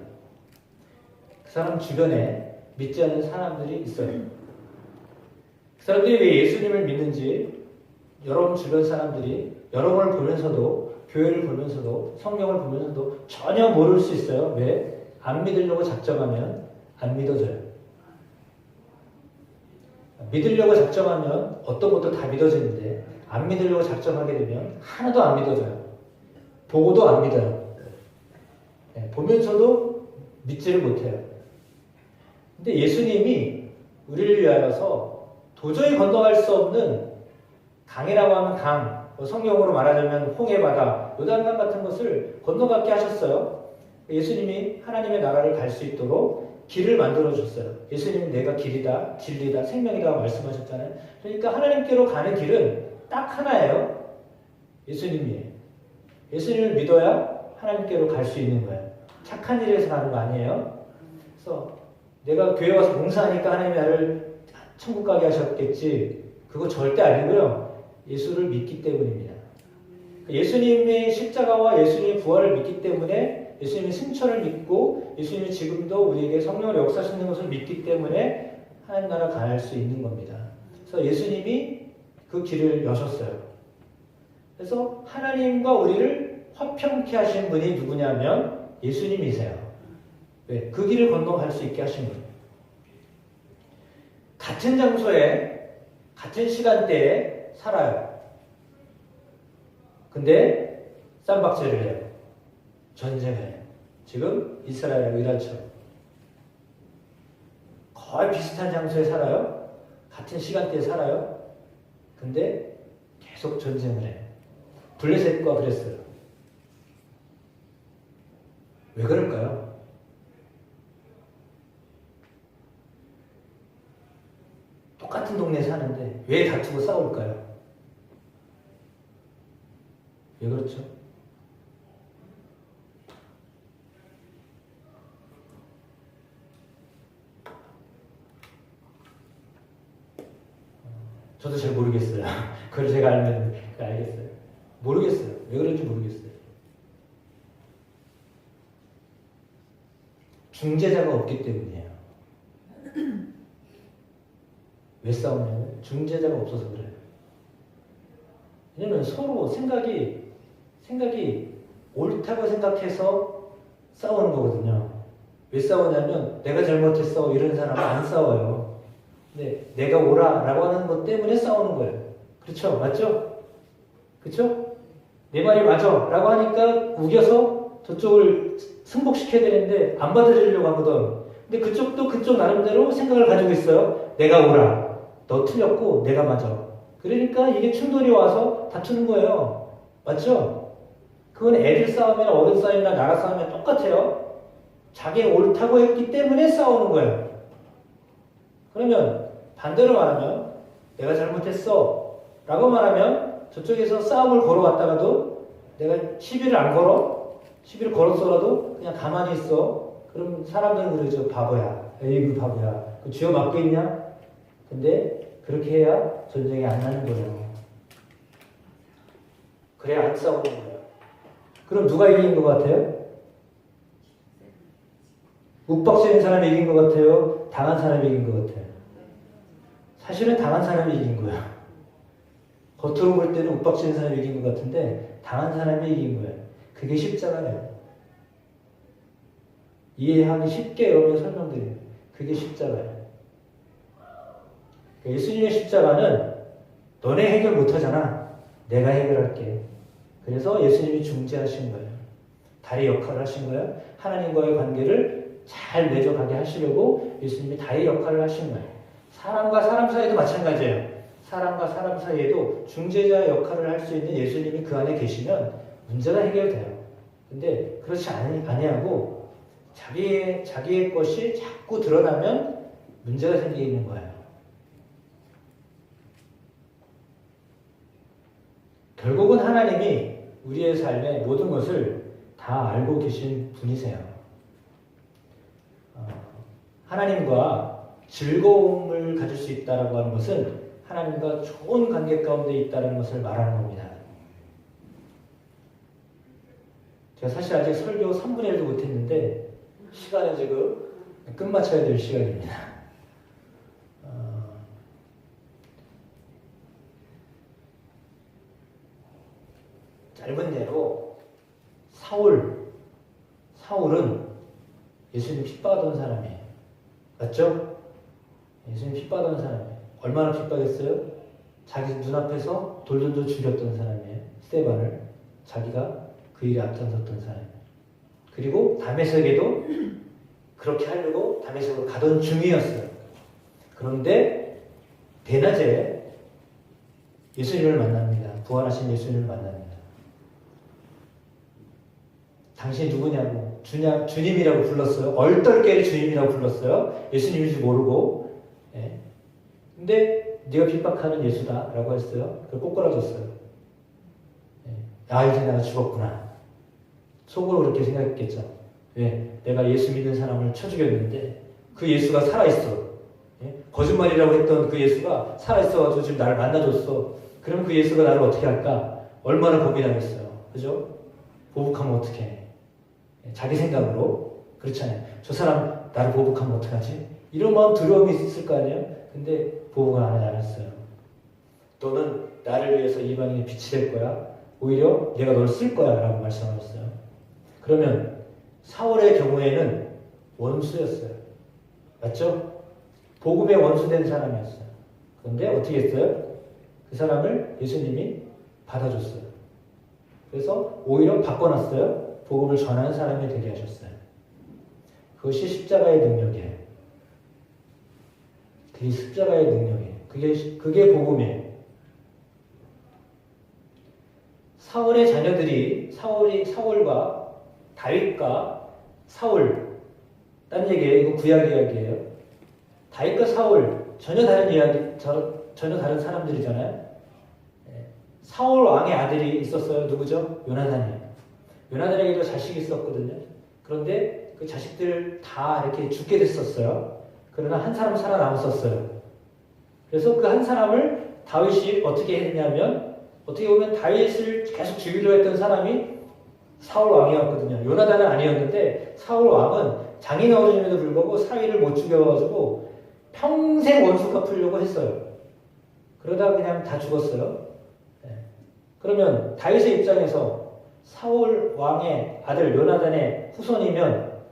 그 사람 주변에 믿지 않는 사람들이 있어요. 그 사람들이 왜 예수님을 믿는지 여러분 주변 사람들이 여러분을 보면서도 교회를 보면서도 성경을 보면서도 전혀 모를 수 있어요. 왜? 안 믿으려고 작정하면 안 믿어져요. 믿으려고 작정하면 어떤 것도 다 믿어지는데 안 믿으려고 작정하게 되면 하나도 안 믿어져요. 보고도 안 믿어요. 보면서도 믿지를 못해요. 근데 예수님이 우리를 위하여서 도저히 건너갈 수 없는 강이라고 하면 강, 성경으로 말하자면 홍해바다, 요단강 같은 것을 건너가게 하셨어요. 예수님이 하나님의 나라를 갈 수 있도록 길을 만들어 줬어요. 예수님은 내가 길이다, 진리다, 생명이다 말씀하셨잖아요. 그러니까 하나님께로 가는 길은 딱 하나예요. 예수님이에요. 예수님을 믿어야 하나님께로 갈 수 있는 거예요. 착한 일에서 가는 거 아니에요. 그래서 내가 교회 와서 봉사하니까 하나님이 나를 천국 가게 하셨겠지. 그거 절대 아니고요. 예수를 믿기 때문입니다. 예수님의 십자가와 예수님의 부활을 믿기 때문에 예수님의 승천을 믿고 예수님이 지금도 우리에게 성령으로 역사하시는 것을 믿기 때문에 하나님 나라 갈 수 있는 겁니다. 그래서 예수님이 그 길을 여셨어요. 그래서 하나님과 우리를 화평케 하신 분이 누구냐면 예수님이세요. 왜? 그 길을 건너갈 수 있게 하신 거예요. 같은 장소에 같은 시간대에 살아요. 근데 쌈박질을 해요. 전쟁을 해요. 지금 이스라엘하고 이란처럼 거의 비슷한 장소에 살아요. 같은 시간대에 살아요. 근데 계속 전쟁을 해요. 블레셋과 그랬어요. 왜 그럴까요? 똑같은 동네에 사는데 왜 다투고 싸울까요? 왜 그렇죠? 저도 잘 모르겠어요. 그걸 제가 알면 알겠어요. 모르겠어요. 왜 그런지 모르겠어요. 중재자가 없기 때문이에요. 왜 싸우냐면 중재자가 없어서 그래요. 왜냐면 서로 생각이 옳다고 생각해서 싸우는 거거든요. 왜 싸우냐면 내가 잘못했어 이런 사람은 안 싸워요. 근데 내가 옳아라고 하는 것 때문에 싸우는 거예요. 그렇죠? 맞죠? 그렇죠? 내 말이 맞아 라고 하니까 우겨서 저쪽을 승복시켜야 되는데 안 받아들이려고 하거든. 근데 그쪽도 그쪽 나름대로 생각을 가지고 있어요. 내가 옳아. 너 틀렸고 내가 맞아. 그러니까 이게 충돌이 와서 다투는 거예요. 맞죠? 그건 애들 싸움이나 어른 싸움이나 나라 싸움이나 똑같아요. 자기 옳다고 했기 때문에 싸우는 거예요. 그러면 반대로 말하면 내가 잘못했어 라고 말하면 저쪽에서 싸움을 걸어왔다가도 내가 시비를 안 걸어? 시비를 걸었어라도 그냥 가만히 있어. 그럼 사람들은 그러죠. 바보야. 에이구 바보야. 그 쥐어 맞고 있냐? 근데 그렇게 해야 전쟁이 안 나는 거예요. 그래야 안 싸우는 거예요. 그럼 누가 이긴 것 같아요? 욱박지는 사람이 이긴 것 같아요? 당한 사람이 이긴 것 같아요? 사실은 당한 사람이 이긴 거야. 겉으로 볼 때는 욱박지는 사람이 이긴 것 같은데 당한 사람이 이긴 거예요. 그게 십자가예요. 이해하기 쉽게 여러분이 설명드려요. 그게 십자가예요. 예수님의 십자가는 너네 해결 못하잖아. 내가 해결할게. 그래서 예수님이 중재하신 거예요. 다리 역할을 하신 거예요. 하나님과의 관계를 잘 맺어가게 하시려고 예수님이 다리 역할을 하신 거예요. 사람과 사람 사이도 마찬가지예요. 사람과 사람 사이에도 중재자 역할을 할 수 있는 예수님이 그 안에 계시면 문제가 해결돼요. 근데 그렇지 아니하고 자기의 것이 자꾸 드러나면 문제가 생기는 거예요. 결국은 하나님이 우리의 삶의 모든 것을 다 알고 계신 분이세요. 하나님과 즐거움을 가질 수 있다는 것은 하나님과 좋은 관계 가운데 있다는 것을 말하는 겁니다. 제가 사실 아직 설교 3분의 1도 못했는데 시간은 지금 끝마쳐야 될 시간입니다. 짧은 예로 사울은 예수님 핍박하던 사람이에요. 맞죠? 예수님 핍박하던 사람이에요. 얼마나 핍박했어요? 자기 눈앞에서 돌돌돌 죽였던 사람이에요. 스데반을. 자기가 그 일에 앞장섰던 사람이에요. 그리고 다메섹에도 그렇게 하려고 다메섹으로 가던 중이었어요. 그런데 대낮에 예수님을 만납니다. 부활하신 예수님을 만납니다. 당신이 누구냐고 주님이라고 불렀어요. 얼떨결에 주님이라고 불렀어요. 예수님인지 모르고. 예. 근데 네가 핍박하는 예수다 라고 했어요. 그걸 꼬꾸라졌어요. 예. 이제 내가 죽었구나. 속으로 그렇게 생각했겠죠. 왜? 내가 예수 믿는 사람을 쳐 죽였는데 그 예수가 살아있어. 예? 거짓말이라고 했던 그 예수가 살아있어가지고 지금 나를 만나줬어. 그럼 그 예수가 나를 어떻게 할까? 얼마나 겁이 나겠어요. 그죠? 보복하면 어떡해. 자기 생각으로. 그렇잖아요. 저 사람 나를 보복하면 어떡하지? 이런 마음 두려움이 있을 거 아니에요? 근데 보복을 안 하지 않았어요. 너는 나를 위해서 이방인의 빛이 될 거야. 오히려 내가 널 쓸 거야 라고 말씀하셨어요. 그러면 사울의 경우에는 원수였어요. 맞죠? 복음의 원수된 사람이었어요. 그런데 어떻게 했어요? 그 사람을 예수님이 받아줬어요. 그래서 오히려 바꿔놨어요. 복음을 전하는 사람이 되게 하셨어요. 그것이 십자가의 능력이에요. 그게 십자가의 능력이에요. 그게 복음이에요. 사울의 자녀들이 사울과 다윗과 사울, 딴 얘기예요. 이거 구약 이야기예요. 다윗과 사울 전혀 다른 이야기, 전혀 다른 사람들이잖아요. 사울 왕의 아들이 있었어요. 누구죠? 요나단이에요. 요나단에게도 자식이 있었거든요. 그런데 그 자식들 다 이렇게 죽게 됐었어요. 그러나 한 사람 살아남았었어요. 그래서 그 한 사람을 다윗이 어떻게 했냐면, 어떻게 보면 다윗을 계속 죽이려 했던 사람이 사울 왕이었거든요. 요나단은 아니었는데 사울 왕은 장인어른임에도 불구하고 사위를 못 죽여가지고 평생 원수 갚으려고 했어요. 그러다 그냥 다 죽었어요. 그러면 다윗의 입장에서 사울 왕의 아들 요나단의 후손이면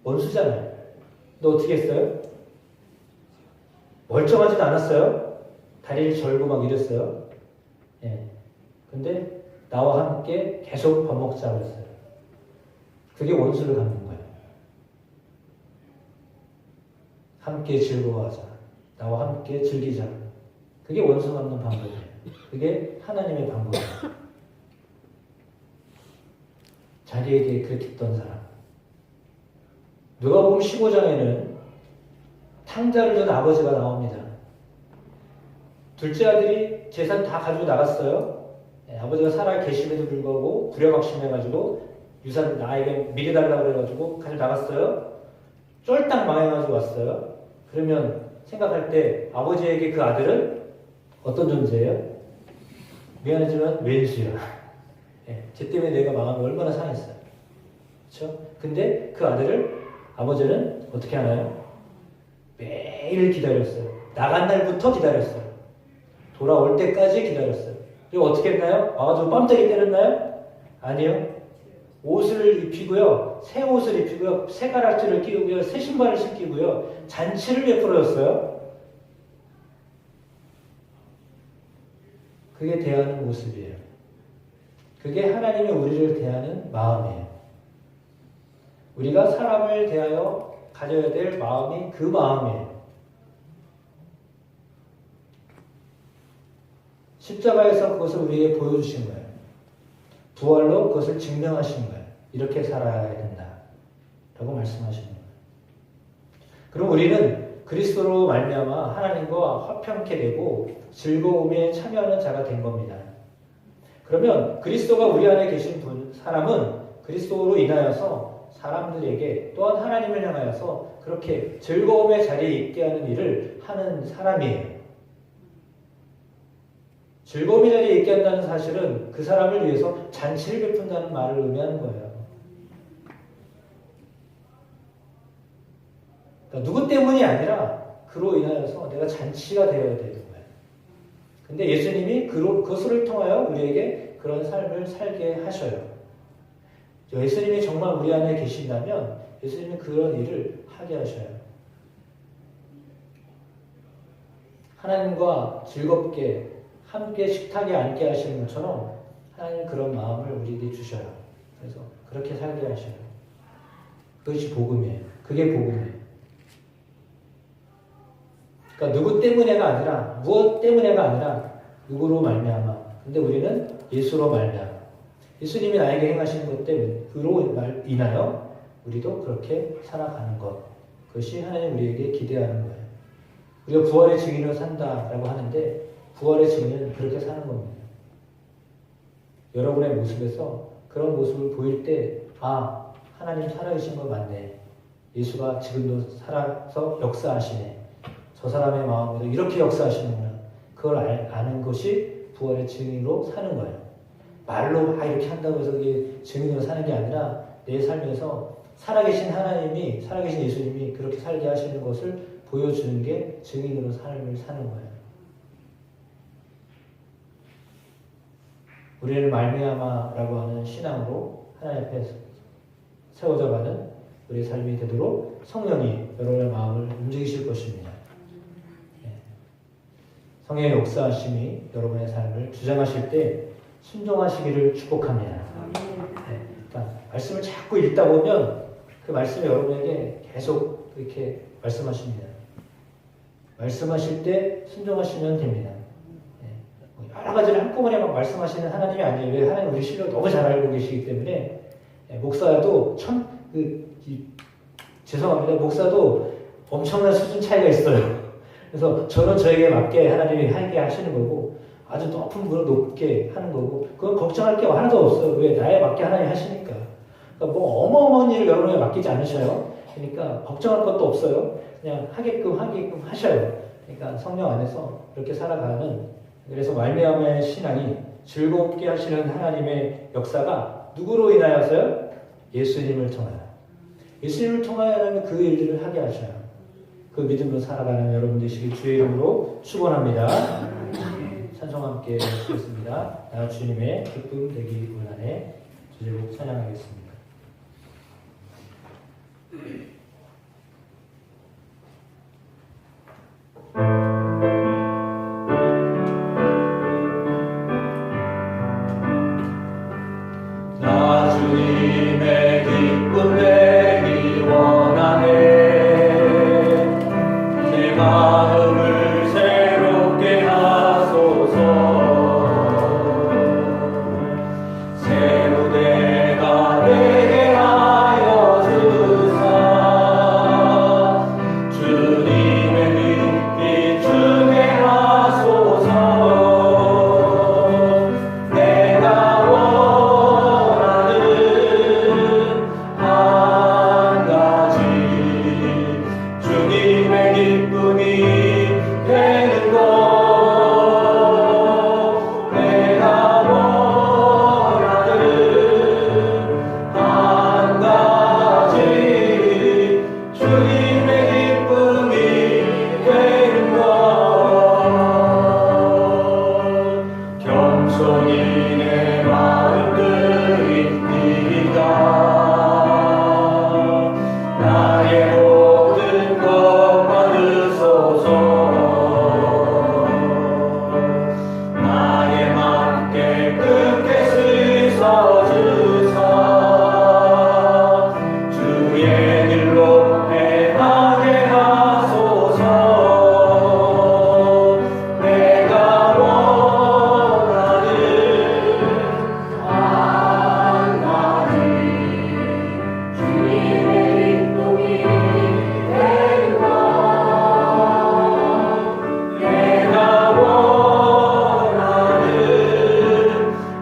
원수잖아요. 너 어떻게 했어요? 멀쩡하지도 않았어요. 다리를 절고 막 이랬어요. 근데 나와 함께 계속 밥 먹자고 했어요. 그게 원수를 갚는 거예요. 함께 즐거워하자. 나와 함께 즐기자. 그게 원수 갚는 방법이에요. 그게 하나님의 방법이에요. 자기에게 그렇게 했던 사람. 누가복음 15장에는 탕자를 준 아버지가 나옵니다. 둘째 아들이 재산 다 가지고 나갔어요. 아버지가 살아 계심에도 불구하고 불효각심해가지고 유산 나에게 미리 달라고 그래가지고 가지고 나갔어요. 쫄딱 망해가지고 왔어요. 그러면 생각할 때 아버지에게 그 아들은 어떤 존재예요? 미안하지만 왼수야. 쟤 때문에 내가 망하면 얼마나 상했어요. 그렇죠? 근데 그 아들을 아버지는 어떻게 하나요? 매일 기다렸어요. 나간 날부터 기다렸어요. 돌아올 때까지 기다렸어요. 그리고 어떻게 했나요? 와가지고 뺨때기 때렸나요? 아니요. 옷을 입히고요. 새 옷을 입히고요. 새 가락지를 끼우고요. 새 신발을 신기고요. 잔치를 베풀어줬어요. 그게 대하는 모습이에요. 그게 하나님이 우리를 대하는 마음이에요. 우리가 사람을 대하여 가져야 될 마음이 그 마음이에요. 십자가에서 그것을 우리에게 보여주신 거예요. 부활로 그것을 증명하신 거예요. 이렇게 살아야 된다. 라고 말씀하시는 거예요. 그럼 우리는 그리스도로 말미암아 하나님과 화평케 되고 즐거움에 참여하는 자가 된 겁니다. 그러면 그리스도가 우리 안에 계신 사람은 그리스도로 인하여서 사람들에게 또한 하나님을 향하여서 그렇게 즐거움의 자리에 있게 하는 일을 하는 사람이에요. 즐거움의 자리에 있게 한다는 사실은 그 사람을 위해서 잔치를 베푼다는 말을 의미하는 거예요. 그러니까 누구 때문이 아니라 그로 인하여서 내가 잔치가 되어야 되는 거예요. 근데 예수님이 그것을 통하여 우리에게 그런 삶을 살게 하셔요. 예수님이 정말 우리 안에 계신다면 예수님이 그런 일을 하게 하셔요. 하나님과 즐겁게 함께 식탁에 앉게 하시는 것처럼 하나님 그런 마음을 우리에게 주셔요. 그래서 그렇게 살게 하셔요. 그것이 복음이에요. 그게 복음이에요. 그러니까 누구 때문에가 아니라 무엇 때문에가 아니라 누구로 말미암아. 근데 우리는 예수로 말미암아. 예수님이 나에게 행하시는 것 때문에 그로 인하여 우리도 그렇게 살아가는 것. 그것이 하나님 우리에게 기대하는 거예요. 우리가 부활의 증인으로 산다라고 하는데 부활의 증인은 그렇게 사는 겁니다. 여러분의 모습에서 그런 모습을 보일 때 아, 하나님 살아계신 거 맞네. 예수가 지금도 살아서 역사하시네. 저 사람의 마음에도 이렇게 역사하시는구나. 그걸 아는 것이 부활의 증인으로 사는 거예요. 말로 이렇게 한다고 해서 그게 증인으로 사는 게 아니라 내 삶에서 살아계신 하나님이, 살아계신 예수님이 그렇게 살게 하시는 것을 보여주는 게 증인으로 삶을 사는 거예요. 우리를 말미암아라고 하는 신앙으로 하나님 앞에 세워져 가는 우리의 삶이 되도록 성령이 여러분의 마음을 움직이실 것입니다. 성령의 역사하심이 여러분의 삶을 주장하실 때 순종하시기를 축복합니다. 그러니까 말씀을 자꾸 읽다 보면 그 말씀이 여러분에게 계속 이렇게 말씀하십니다. 말씀하실 때 순종하시면 됩니다. 여러 가지를 한꺼번에 막 말씀하시는 하나님이 아니에요. 왜? 하나님 우리 실력을 너무 잘 알고 계시기 때문에 목사도 죄송합니다. 목사도 엄청난 수준 차이가 있어요. 그래서 저는 저에게 맞게 하나님이 하게 하시는 거고 아주 높은 분을 높게 하는 거고 그건 걱정할 게 하나도 없어요. 왜? 나에 맞게 하나님이 하시니까. 그러니까 뭐 어마어마한 일을 여러분에게 맡기지 않으셔요. 그러니까 걱정할 것도 없어요. 그냥 하게끔 하셔요. 그러니까 성령 안에서 이렇게 살아가는, 그래서 말미암아의 신앙이 즐겁게 하시는 하나님의 역사가 누구로 인하여서요? 예수님을 통하여. 예수님을 통하여 그 일들을 하게 하셔요. 그 믿음으로 살아가는 여러분 되시길 주의 이름으로 축원합니다. 찬송 함께 하겠습니다. 나 주님의 기쁨 되기 원하네. 주제곡 찬양하겠습니다. 나 주님의 기쁨 되기 원하네. 내 마음을 새롭게 하소서. 새 무대가 되게 하여 주사. 주님의 빛 비추게 하소서. 내가 원하는 한 가지 주님의 기쁨이 되는 것. 내가 원하는 한 가지 주님의 기쁨이 되는 것. 겸손히 내 마음 드립니다. 나의 모든 것 받으소서. 나에 맞게 끝게 쓰셔주사. 주의 길로 행하게 하소서. 내가 원하는 한 가지 주님의 기쁨이 되는 것. 내가 원하는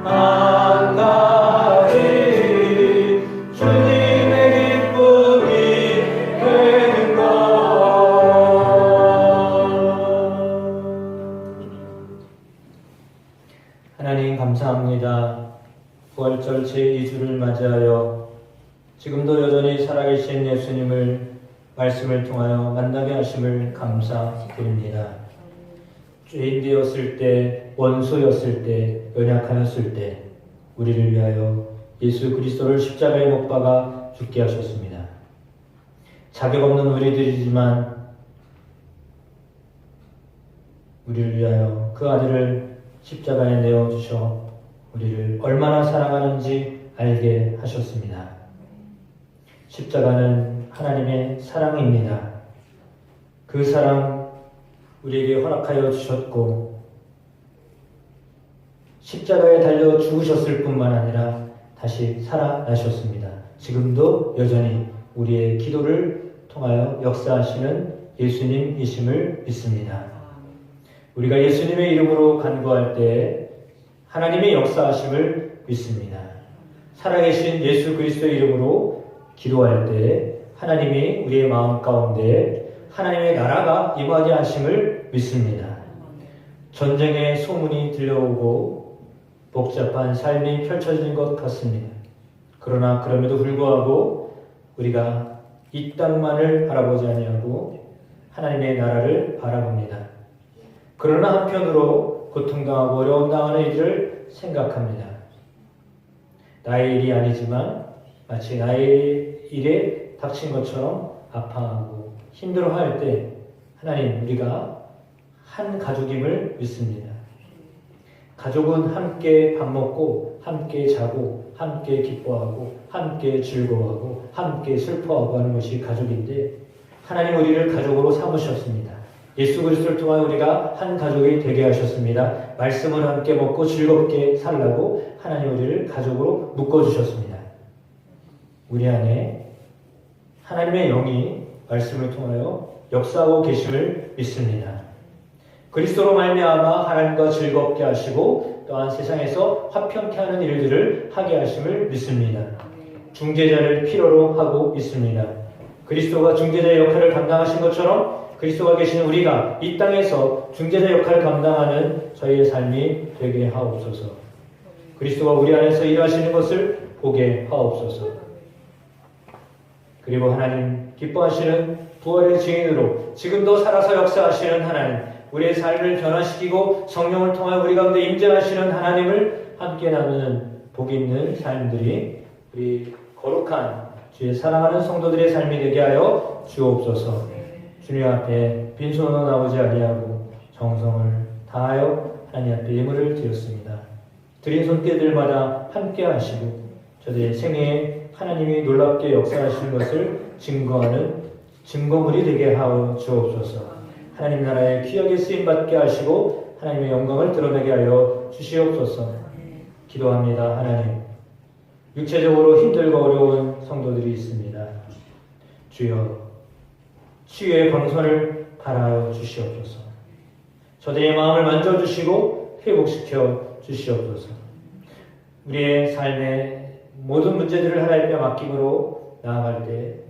한 가지 주님의 기쁨이 되는 것. 하나님 감사합니다. 부활절 제2주를 맞이하여 지금도 여전히 살아계신 예수님을 말씀을 통하여 만나게 하심을 감사드립니다. 죄인 되었을 때, 원수였을 때, 연약하였을 때 우리를 위하여 예수 그리스도를 십자가에 못 박아 죽게 하셨습니다. 자격 없는 우리들이지만 우리를 위하여 그 아들을 십자가에 내어주셔 우리를 얼마나 사랑하는지 알게 하셨습니다. 십자가는 하나님의 사랑입니다. 그 사랑 우리에게 허락하여 주셨고 십자가에 달려 죽으셨을 뿐만 아니라 다시 살아나셨습니다. 지금도 여전히 우리의 기도를 통하여 역사하시는 예수님이심을 믿습니다. 우리가 예수님의 이름으로 간구할 때 하나님의 역사하심을 믿습니다. 살아계신 예수 그리스도의 이름으로 기도할 때 하나님이 우리의 마음 가운데 하나님의 나라가 임하게 하심을 믿습니다. 전쟁의 소문이 들려오고 복잡한 삶이 펼쳐지는 것 같습니다. 그러나 그럼에도 불구하고 우리가 이 땅만을 바라보지 아니하고 하나님의 나라를 바라봅니다. 그러나 한편으로 고통당하고 어려움 당하는 일을 생각합니다. 나의 일이 아니지만 마치 나의 일에 닥친 것처럼 아파하고 힘들어할 때 하나님, 우리가 한 가족임을 믿습니다. 가족은 함께 밥 먹고 함께 자고 함께 기뻐하고 함께 즐거워하고 함께 슬퍼하고 하는 것이 가족인데, 하나님 우리를 가족으로 삼으셨습니다. 예수 그리스도를 통하여 우리가 한 가족이 되게 하셨습니다. 말씀을 함께 먹고 즐겁게 살라고 하나님 우리를 가족으로 묶어주셨습니다. 우리 안에 하나님의 영이 말씀을 통하여 역사하고 계심을 믿습니다. 그리스도로 말미암아 하나님과 즐겁게 하시고 또한 세상에서 화평케 하는 일들을 하게 하심을 믿습니다. 중재자를 필요로 하고 있습니다. 그리스도가 중재자의 역할을 감당하신 것처럼 그리스도가 계신 우리가 이 땅에서 중재자 역할을 감당하는 저희의 삶이 되게 하옵소서. 그리스도가 우리 안에서 일하시는 것을 보게 하옵소서. 그리고 하나님 기뻐하시는 부활의 증인으로 지금도 살아서 역사하시는 하나님, 우리의 삶을 변화시키고 성령을 통하여 우리 가운데 임재하시는 하나님을 함께 나누는 복 있는 삶들이 우리 거룩한 주의 사랑하는 성도들의 삶이 되게 하여 주옵소서. 주님 앞에 빈손으로 나오지 아니하고 정성을 다하여 하나님 앞에 예물을 드렸습니다. 드린 손길들마다 함께 하시고 저들의 생애에 하나님이 놀랍게 역사하시는 것을 증거하는 증거물이 되게 하여 주옵소서. 하나님 나라의 귀하게 쓰임받게 하시고 하나님의 영광을 드러내게 하여 주시옵소서. 기도합니다. 하나님, 육체적으로 힘들고 어려운 성도들이 있습니다. 주여, 치유의 방선을 바라여 주시옵소서. 저들의 마음을 만져주시고 회복시켜 주시옵소서. 우리의 삶의 모든 문제들을 하나님께 맡김으로 나아갈 때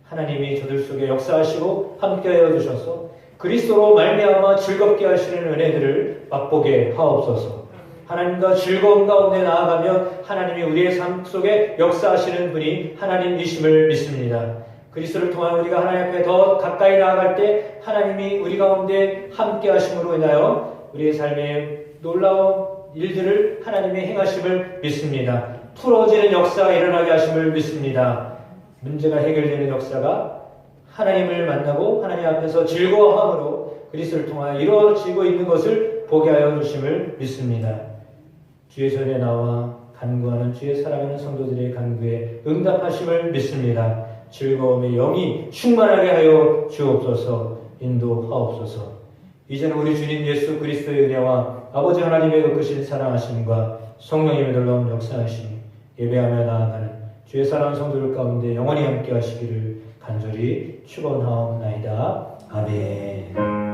하나님이 저들 속에 역사하시고 함께하여 주셔서 그리스도로 말미암아 즐겁게 하시는 은혜들을 맛보게 하옵소서. 하나님과 즐거운 가운데 나아가면 하나님이 우리의 삶 속에 역사하시는 분이 하나님이심을 믿습니다. 그리스도를 통하여 우리가 하나님 앞에 더 가까이 나아갈 때 하나님이 우리 가운데 함께 하심으로 인하여 우리의 삶에 놀라운 일들을 하나님의 행하심을 믿습니다. 풀어지는 역사가 일어나게 하심을 믿습니다. 문제가 해결되는 역사가 하나님을 만나고 하나님 앞에서 즐거워함으로 그리스도를 통하여 이루어지고 있는 것을 보게 하여 주심을 믿습니다. 주의 전에 나와 간구하는 주의 사랑하는 성도들의 간구에 응답하심을 믿습니다. 즐거움의 영이 충만하게 하여 주옵소서. 인도하옵소서. 이제는 우리 주님 예수 그리스도의 은혜와 아버지 하나님의 그 크신 사랑하심과 성령님의 놀라운 역사하심이 예배하며 나아가는 주의 사랑하는 성도들 가운데 영원히 함께 하시기를 간절히 축원하옵나이다. 아멘.